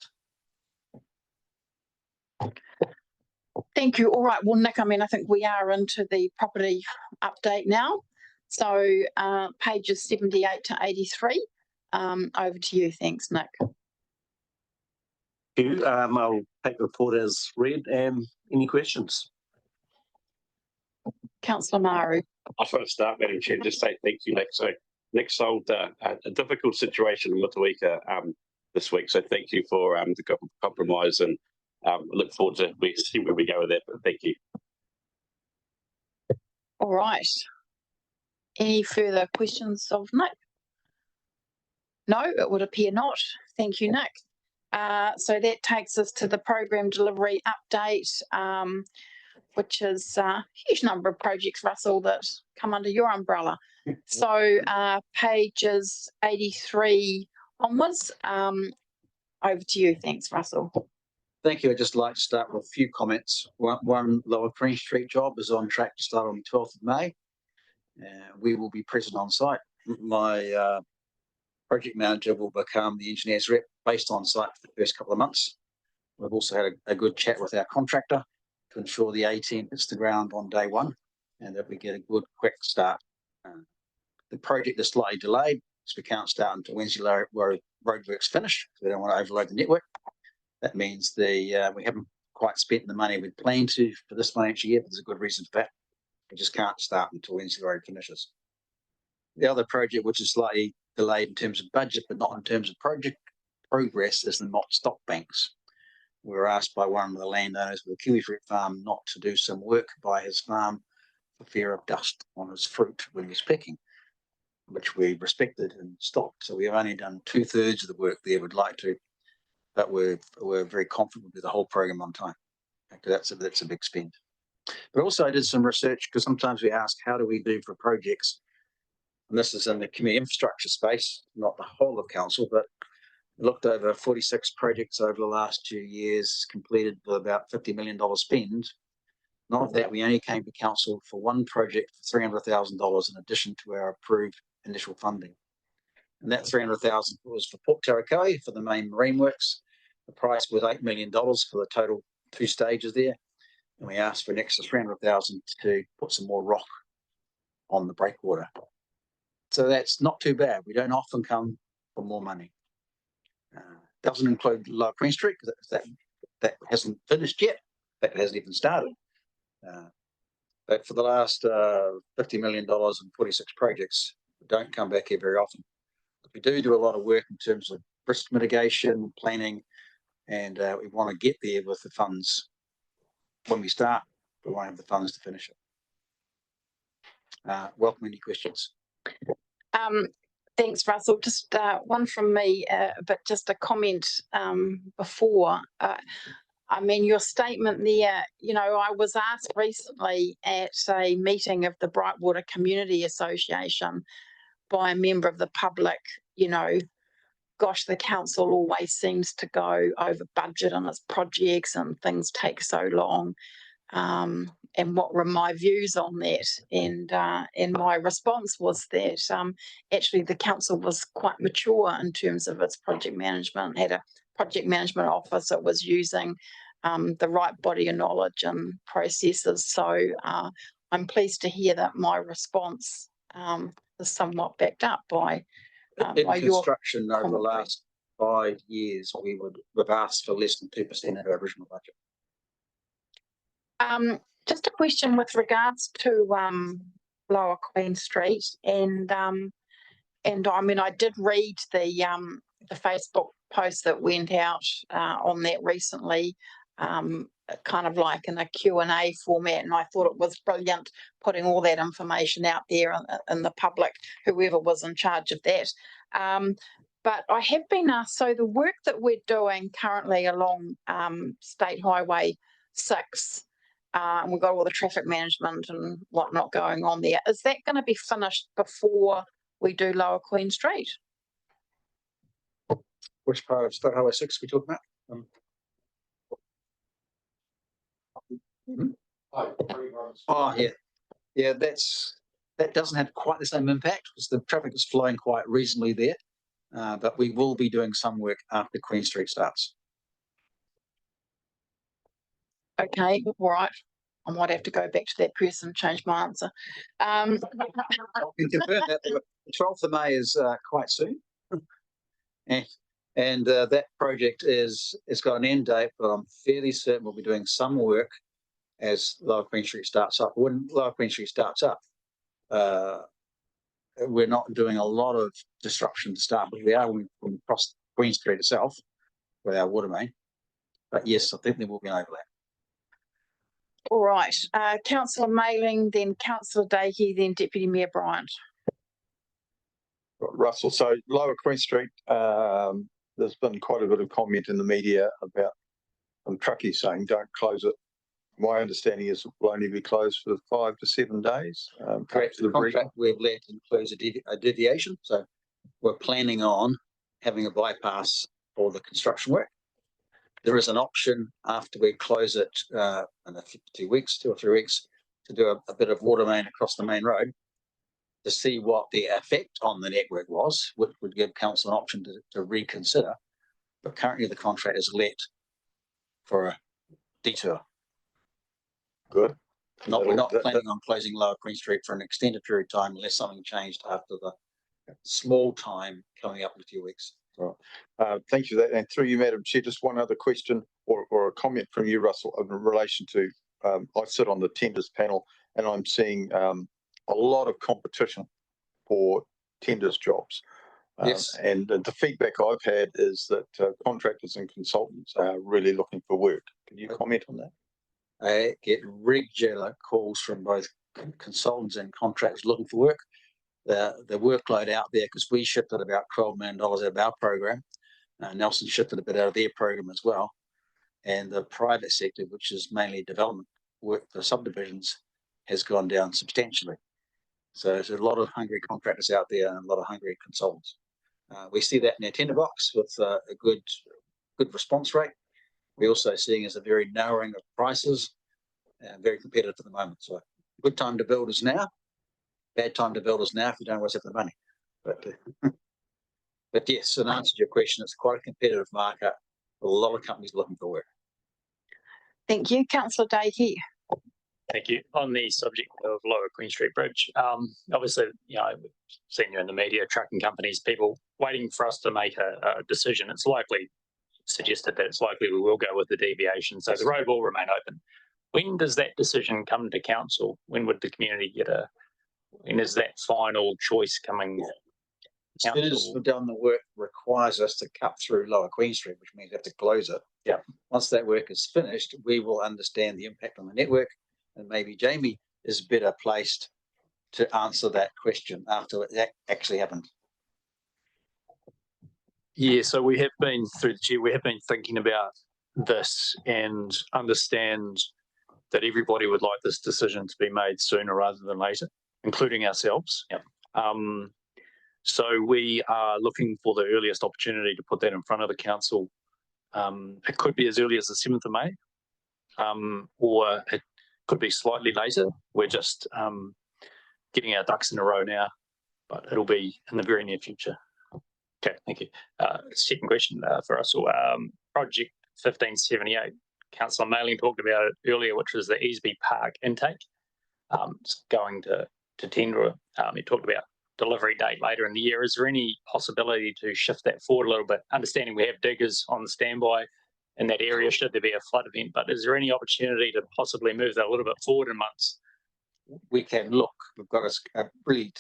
Thank you. All right. Well, Nick, I mean, I think we are into the property update now. So pages 78 to 83. Over to you. Thanks, Nick. Thank you. I'll take the report as read. Any questions? Councillor Maru. I just want to start, Madam Chair, just say thank you, Nick. So Nick solved a difficult situation in Motueka this week. So thank you for the compromise, and look forward to seeing where we go with that. But thank you. All right. Any further questions of Nick? No, it would appear not. Thank you, Nick. So that takes us to the program delivery update, which is a huge number of projects, Russell, that come under your umbrella. So pages 83 onwards. Over to you. Thanks, Russell. Thank you. I'd just like to start with a few comments. One Lower Queen Street job is on track to start on the 12th of May. We will be present on site. My project manager will become the engineer's rep based on site for the first couple of months. We've also had a good chat with our contractor to ensure the A-team hits the ground on day one and that we get a good, quick start. The project is slightly delayed, so we can't start until Wednesday roadworks finish. So we don't want to overload the network. That means we haven't quite spent the money we'd planned to for this financial year, but there's a good reason for that. We just can't start until Wednesday road finishes. The other project, which is slightly delayed in terms of budget, but not in terms of project progress, is the Mott stock banks. We were asked by one of the landowners with the kiwifruit farm not to do some work by his farm for fear of dust on his fruit when he was picking, which we respected and stopped. So we've only done 2/3 of the work there. We'd like to, but we're very confident with the whole program on time. That's a big spend. But also I did some research, because sometimes we ask, how do we do for projects? And this is in the community infrastructure space, not the whole of council, but we looked over 46 projects over the last 2 years, completed with about $50 million spend. None of that, we only came to council for one project for $300,000 in addition to our approved initial funding. And that $300,000 was for Port Tarakoe for the main marine works. The price was $8 million for the total 2 stages there. And we asked for an extra $300,000 to put some more rock on the breakwater. So that's not too bad. We don't often come for more money. Doesn't include Lower Queen Street, because that hasn't finished yet. That hasn't even started. But for the last $50 million and 46 projects, we don't come back here very often. But we do a lot of work in terms of risk mitigation, planning, and we want to get there with the funds. When we start, we won't have the funds to finish it. Welcome any questions. Thanks, Russell. Just one from me, but just a comment before. I mean, your statement there, I was asked recently at a meeting of the Brightwater Community Association by a member of the public, gosh, the council always seems to go over budget on its projects and things take so long. And what were my views on that? And my response was that actually the council was quite mature in terms of its project management, had a project management office that was using the right body of knowledge and processes. So I'm pleased to hear that my response is somewhat backed up by in construction over the last 5 years, we've asked for less than 2% of our original budget. Just a question with regards to Lower Queen Street, and I mean, I did read the Facebook post that went out on that recently. kind of like in a Q&A format, and I thought it was brilliant putting all that information out there in the public, whoever was in charge of that. But I have been asked, so the work that we're doing currently along State Highway 6, and we've got all the traffic management and whatnot going on there, is that going to be finished before we do Lower Queen Street? Which part of State Highway 6 we talking about? Oh, yeah. Yeah, that doesn't have quite the same impact because the traffic is flowing quite reasonably there. But we will be doing some work after Queen Street starts. Okay, all right. I might have to go back to that person and change my answer. I can confirm that the 12th of May is quite soon. And that project it's got an end date, but I'm fairly certain we'll be doing some work as Lower Queen Street starts up. When Lower Queen Street starts up, we're not doing a lot of disruption to start with. We are when we cross Queen Street itself with our water main. But yes, I think there will be an overlap. All right. Councillor Mailing, then Councillor Daikie, then Deputy Mayor Bryant. Russell, so Lower Queen Street, there's been quite a bit of comment in the media about truckies saying don't close it. My understanding is it will only be closed for 5 to 7 days. Correct. The contract we've let includes a deviation. So we're planning on having a bypass for the construction work. There is an option after we close it in 2 weeks, 2 or 3 weeks, to do a bit of water main across the main road to see what the effect on the network was, which would give council an option to reconsider. But currently the contract is let for a detour. Good. We're not planning on closing Lower Queen Street for an extended period of time unless something changed after the small time coming up in a few weeks. Right. Thank you for that. And through you, Madam Chair, just one other question or a comment from you, Russell, in relation to, I sit on the tenders panel and I'm seeing a lot of competition for tenders jobs. Yes. And the feedback I've had is that contractors and consultants are really looking for work. Can you comment on that? I get regular calls from both consultants and contractors looking for work. The workload out there, because we shifted about $12 million out of our program. Nelson shifted a bit out of their program as well. And the private sector, which is mainly development work for subdivisions, has gone down substantially. So there's a lot of hungry contractors out there and a lot of hungry consultants. We see that in our tender box with a good response rate. We're also seeing as a very narrowing of prices, very competitive at the moment. So good time to build is now. Bad time to build is now if you don't always have the money. But yes, in answer to your question, it's quite a competitive market. A lot of companies looking for work. Thank you. Councillor Daikie. Thank you. On the subject of Lower Queen Street Bridge, obviously, we've seen you in the media, trucking companies, people waiting for us to make a decision. It's likely suggested that it's likely we will go with the deviation, so the road will remain open. When does that decision come to council? When would the community get when is that final choice coming? As soon as we've done the work requires us to cut through Lower Queen Street, which means we have to close it. Yeah. Once that work is finished, we will understand the impact on the network, and maybe Jamie is better placed to answer that question after it actually happened. Yeah, so we have been, through the chair, we have been thinking about this and understand that everybody would like this decision to be made sooner rather than later, including ourselves. Yep. So we are looking for the earliest opportunity to put that in front of the council. It could be as early as the 7th of May, or it could be slightly later. We're just getting our ducks in a row now, but it'll be in the very near future. Okay, thank you. Second question for us all. Project 1578, Councillor Mailing talked about it earlier, which was the Easby Park intake. It's going to tender. He talked about delivery date later in the year. Is there any possibility to shift that forward a little bit? Understanding we have diggers on standby in that area should there be a flood event, but is there any opportunity to possibly move that a little bit forward in months? We can look. We've got a pretty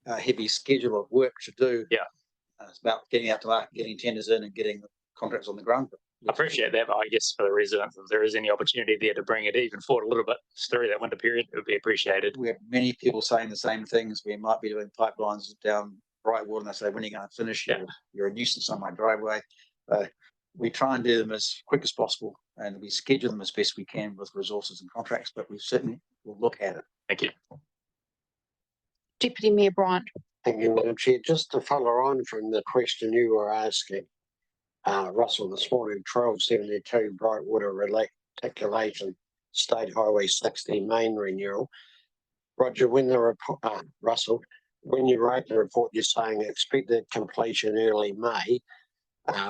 heavy schedule of work to do. Yeah. It's about getting out to market, getting tenders in and getting contracts on the ground. But I appreciate that, but I guess for the residents, if there is any opportunity there to bring it even forward a little bit through that winter period, it would be appreciated. We have many people saying the same things. We might be doing pipelines down Brightwater, and they say, when are you going to finish? You're a nuisance on my driveway. We try and do them as quick as possible, and we schedule them as best we can with resources and contracts, but we certainly will look at it. Thank you. Deputy Mayor Bryant. Thank you, Madam Chair. Just to follow on from the question you were asking, Russell, this morning, 1272 Brightwater Reticulation State Highway 60 main renewal. Roger, when the report, Russell, when you wrote the report, you're saying expected completion early May.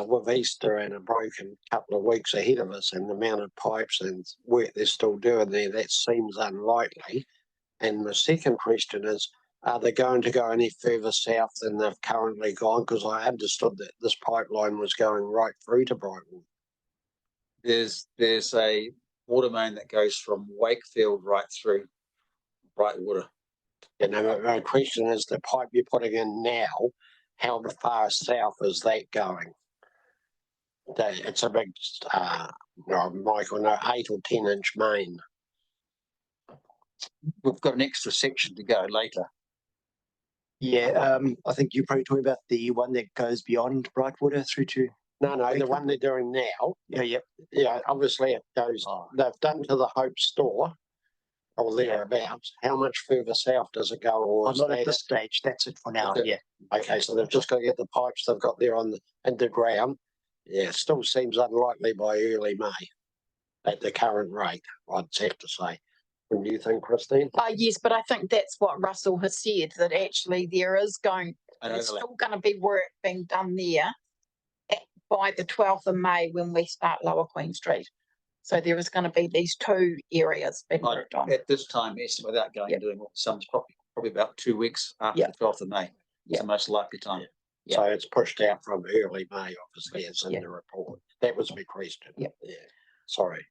With Easter and a broken couple of weeks ahead of us and the amount of pipes and work they're still doing there, that seems unlikely. And the second question is, are they going to go any further south than they've currently gone? Because I understood that this pipeline was going right through to Brightwater. There's a water main that goes from Wakefield right through Brightwater. And my question is, the pipe you're putting in now, how far south is that going? It's a big, Michael, 8 or 10 inch main. We've got an extra section to go later. Yeah, I think you're probably talking about the one that goes beyond Brightwater through to. No, the one they're doing now. Yeah, obviously it goes. They've done to the Hope store, or thereabouts. How much further south does it go? Or Not at this stage. That's it for now. Yeah. Okay, so they've just got to get the pipes they've got there on the underground. Yeah, still seems unlikely by early May at the current rate, I'd have to say. What do you think, Christine? Yes, but I think that's what Russell has said, that actually there's still going to be work being done there by the 12th of May when we start Lower Queen Street. So there is going to be these two areas being worked on. At this time, without going and doing what sums probably about 2 weeks after the 12th of May. It's the most likely time. So it's pushed out from early May, obviously, it's in the report. That was my question. Yeah. Sorry.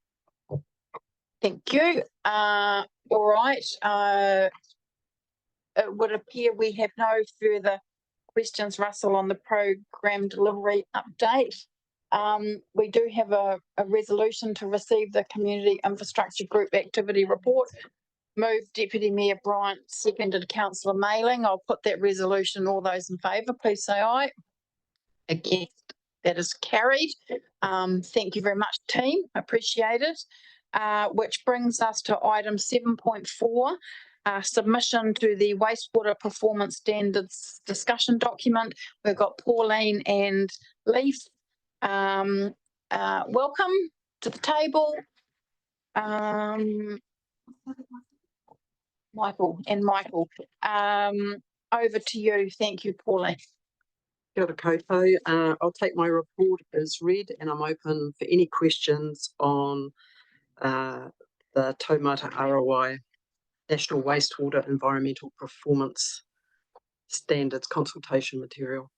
Thank you. All right. It would appear we have no further questions, Russell, on the program delivery update. We do have a resolution to receive the Community Infrastructure Group activity report. Moved Deputy Mayor Bryant, seconded Councillor Mailing. I'll put that resolution. All those in favour, please say aye. Against, that is carried. Thank you very much, team. Appreciate it. Which brings us to item 7.4, submission to the wastewater performance standards discussion document. We've got Pauline and Leaf. Welcome to the table. Michael. Over to you. Thank you, Pauline. Kia ora koutou. I'll take my report as read and I'm open for any questions on the Taumata Arawai National Wastewater Environmental Performance Standards consultation material.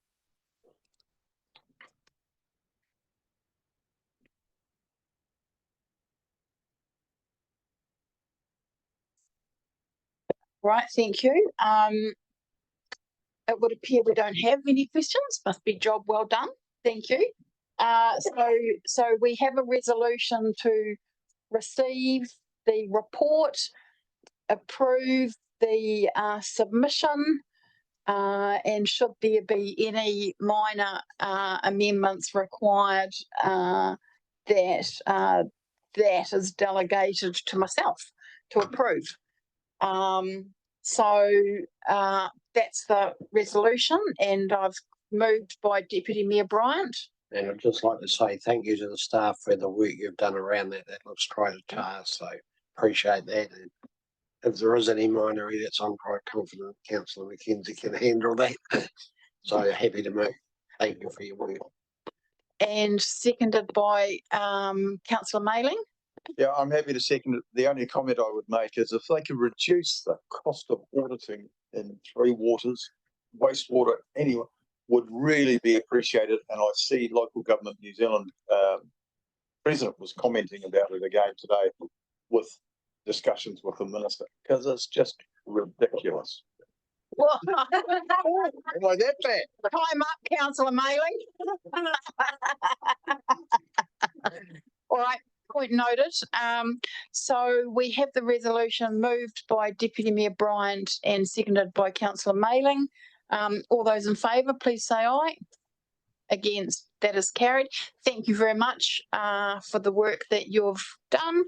Right, thank you. It would appear we don't have any questions. Must be job well done. Thank you. So we have a resolution to receive the report, approve the submission, and should there be any minor amendments required, that is delegated to myself to approve. That's the resolution, and I've moved by Deputy Mayor Bryant. And I'd just like to say thank you to the staff for the work you've done around that. That looks quite a task, so appreciate that. And if there is any minority, that's I'm quite confident Councillor McKenzie can handle that. So happy to make. Thank you for your work. And seconded by Councillor Mailing. Yeah, I'm happy to second it. The only comment I would make is if they can reduce the cost of auditing in Three Waters, wastewater, anyway, would really be appreciated. And I see Local Government New Zealand president was commenting about it again today with discussions with the minister, because it's just ridiculous. Well, Why that bad? Time up, Councillor Mailing. All right, point noted. So we have the resolution moved by Deputy Mayor Bryant and seconded by Councillor Mayling. All those in favour, please say aye. Against, that is carried. Thank you very much for the work that you've done.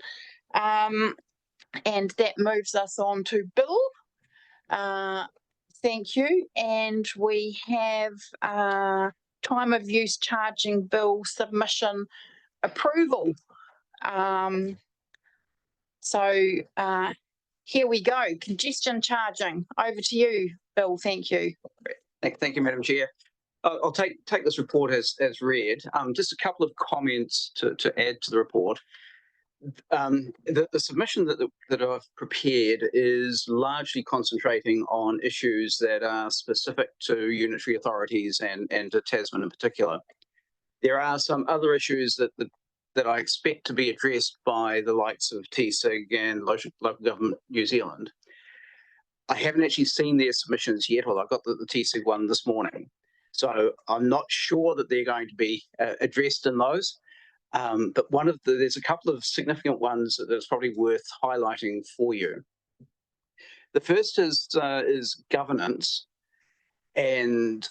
And that moves us on to Bill. Thank you. And we have time of use charging bill submission approval. Here we go. Congestion charging. Over to you, Bill. Thank you. Thank you, Madam Chair. I'll take this report as read. Just a couple of comments to add to the report. The submission that I've prepared is largely concentrating on issues that are specific to unitary authorities and to Tasman in particular. There are some other issues that I expect to be addressed by the likes of TSIG and Local Government New Zealand. I haven't actually seen their submissions yet, although I got the TSIG one this morning. So I'm not sure that they're going to be addressed in those. But there's a couple of significant ones that's probably worth highlighting for you. The first is governance, and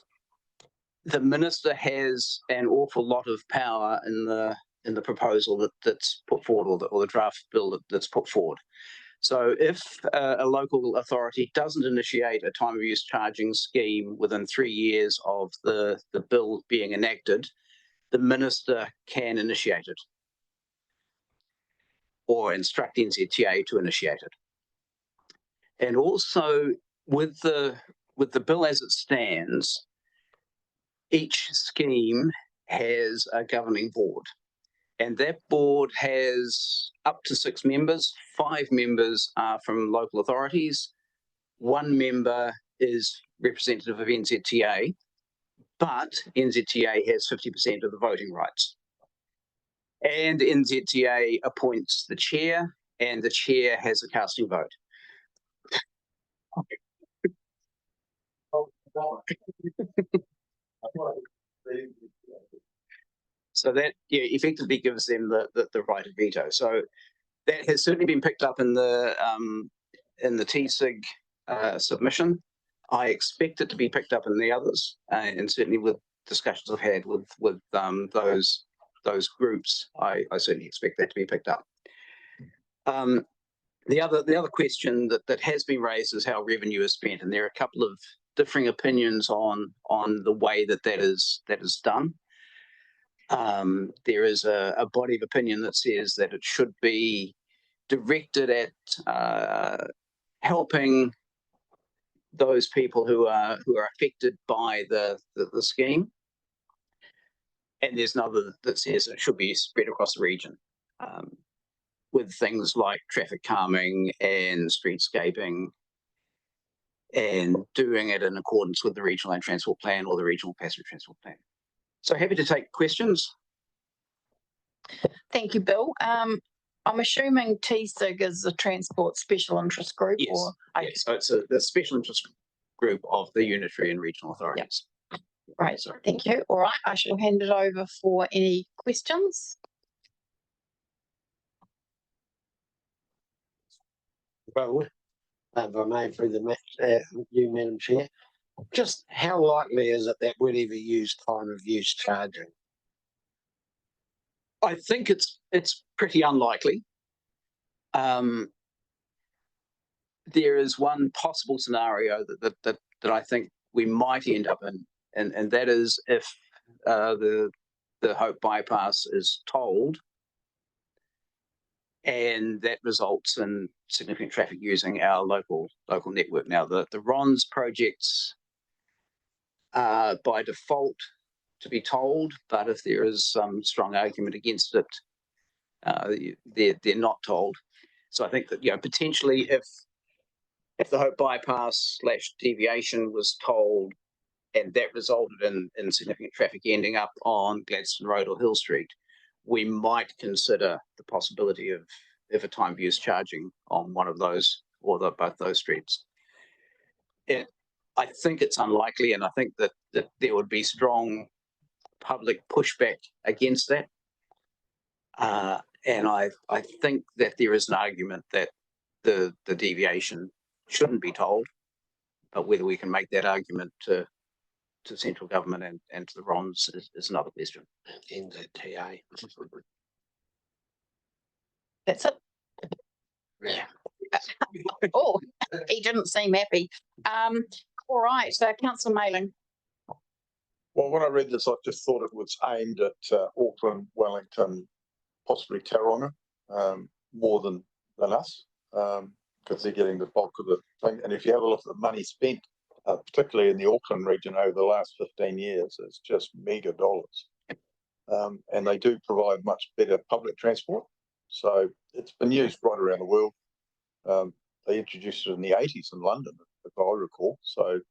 the minister has an awful lot of power in the proposal that's put forward, or the draft bill that's put forward. So if a local authority doesn't initiate a time of use charging scheme within 3 years of the bill being enacted, the minister can initiate it or instruct NZTA to initiate it. And also with the bill as it stands, each scheme has a governing board, and that board has up to 6 members. 5 members are from local authorities. 1 member is representative of NZTA, but NZTA has 50% of the voting rights. And NZTA appoints the chair, and the chair has a casting vote. So that effectively gives them the right of veto. So that has certainly been picked up in the TSIG submission. I expect it to be picked up in the others, and certainly with discussions I've had with those groups, I certainly expect that to be picked up. The other question that has been raised is how revenue is spent, and there are a couple of differing opinions on the way that is done. There is a body of opinion that says that it should be directed at helping those people who are affected by the scheme, and there's another that says it should be spread across the region, with things like traffic calming and streetscaping, and doing it in accordance with the Regional Land Transport Plan or the Regional Passenger Transport Plan. So happy to take questions. Thank you, Bill. I'm assuming TSIG is a transport special interest group? Yes, yes. So it's a special interest group of the unitary and regional authorities. Yep. Right, thank you. All right, I shall hand it over for any questions. Well, if I may, through you, Madam Chair, just how likely is it that we'll ever use time of use charging? I think it's pretty unlikely. There is one possible scenario that I think we might end up in, and that is if the Hope bypass is tolled, and that results in significant traffic using our local network. Now, the RONZ projects are by default to be tolled, but if there is some strong argument against it, they're not tolled. So I think that potentially if the Hope bypass / deviation was tolled, and that resulted in significant traffic ending up on Gladstone Road or Hill Street, we might consider the possibility of a time of use charging on one of those or both those streets. I think it's unlikely, and I think that there would be strong public pushback against that. And I think that there is an argument that the deviation shouldn't be told, but whether we can make that argument to central government and to the RONs is another question. NZTA. That's it. Yeah. Oh, he didn't seem happy. All right, Councillor Mayling. Well, when I read this, I just thought it was aimed at Auckland, Wellington, possibly Tauranga, more than us, because they're getting the bulk of the thing. And if you have a look at the money spent, particularly in the Auckland region over the last 15 years, it's just mega dollars. And they do provide much better public transport. So it's been used right around the world. They introduced it in the 80s in London, if I recall. So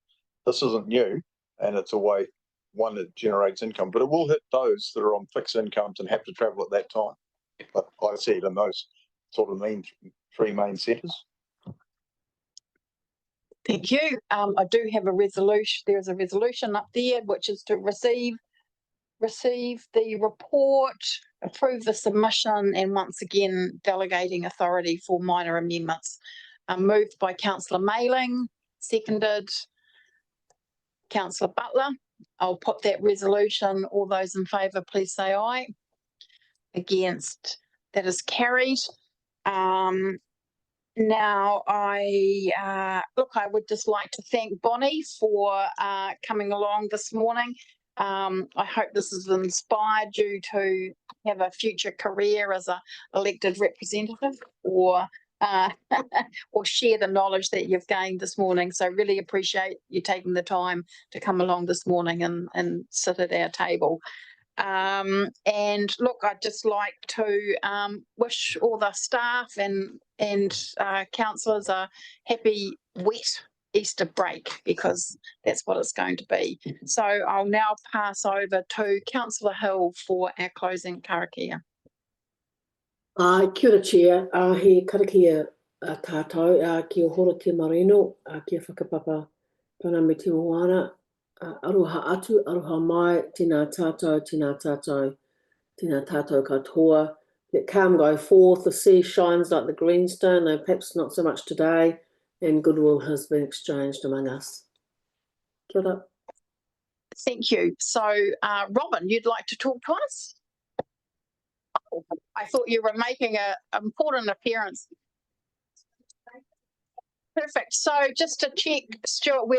this isn't new, and it's a way, one that generates income, but it will hit those that are on fixed incomes and have to travel at that time. But I see it in those sort of three main centres. Thank you. I do have a resolution. There's a resolution up there, which is to receive the report, approve the submission, and once again, delegating authority for minor amendments. Moved by Councillor Mayling, seconded Councillor Butler. I'll put that resolution. All those in favour, please say aye. Against, that is carried. Now, I would just like to thank Bonnie for coming along this morning. I hope this has inspired you to have a future career as an elected representative, or share the knowledge that you've gained this morning. So really appreciate you taking the time to come along this morning and sit at our table. And look, I'd just like to wish all the staff and councillors a happy wet Easter break, because that's what it's going to be. So I'll now pass over to Councillor Hill for our closing karakia. Kia ora Chair, he karakia tātou, kia hora te marino, kia whakapapa pana me te moana, aroha atu, aroha mai, tēnā tātou katoa. Let calm go forth, the sea shines like the greenstone, though perhaps not so much today, and goodwill has been exchanged among us. Kia ora. Thank you. So, Robin, you'd like to talk to us? Oh, I thought you were making an important appearance. Perfect. So just to check, Stuart, we're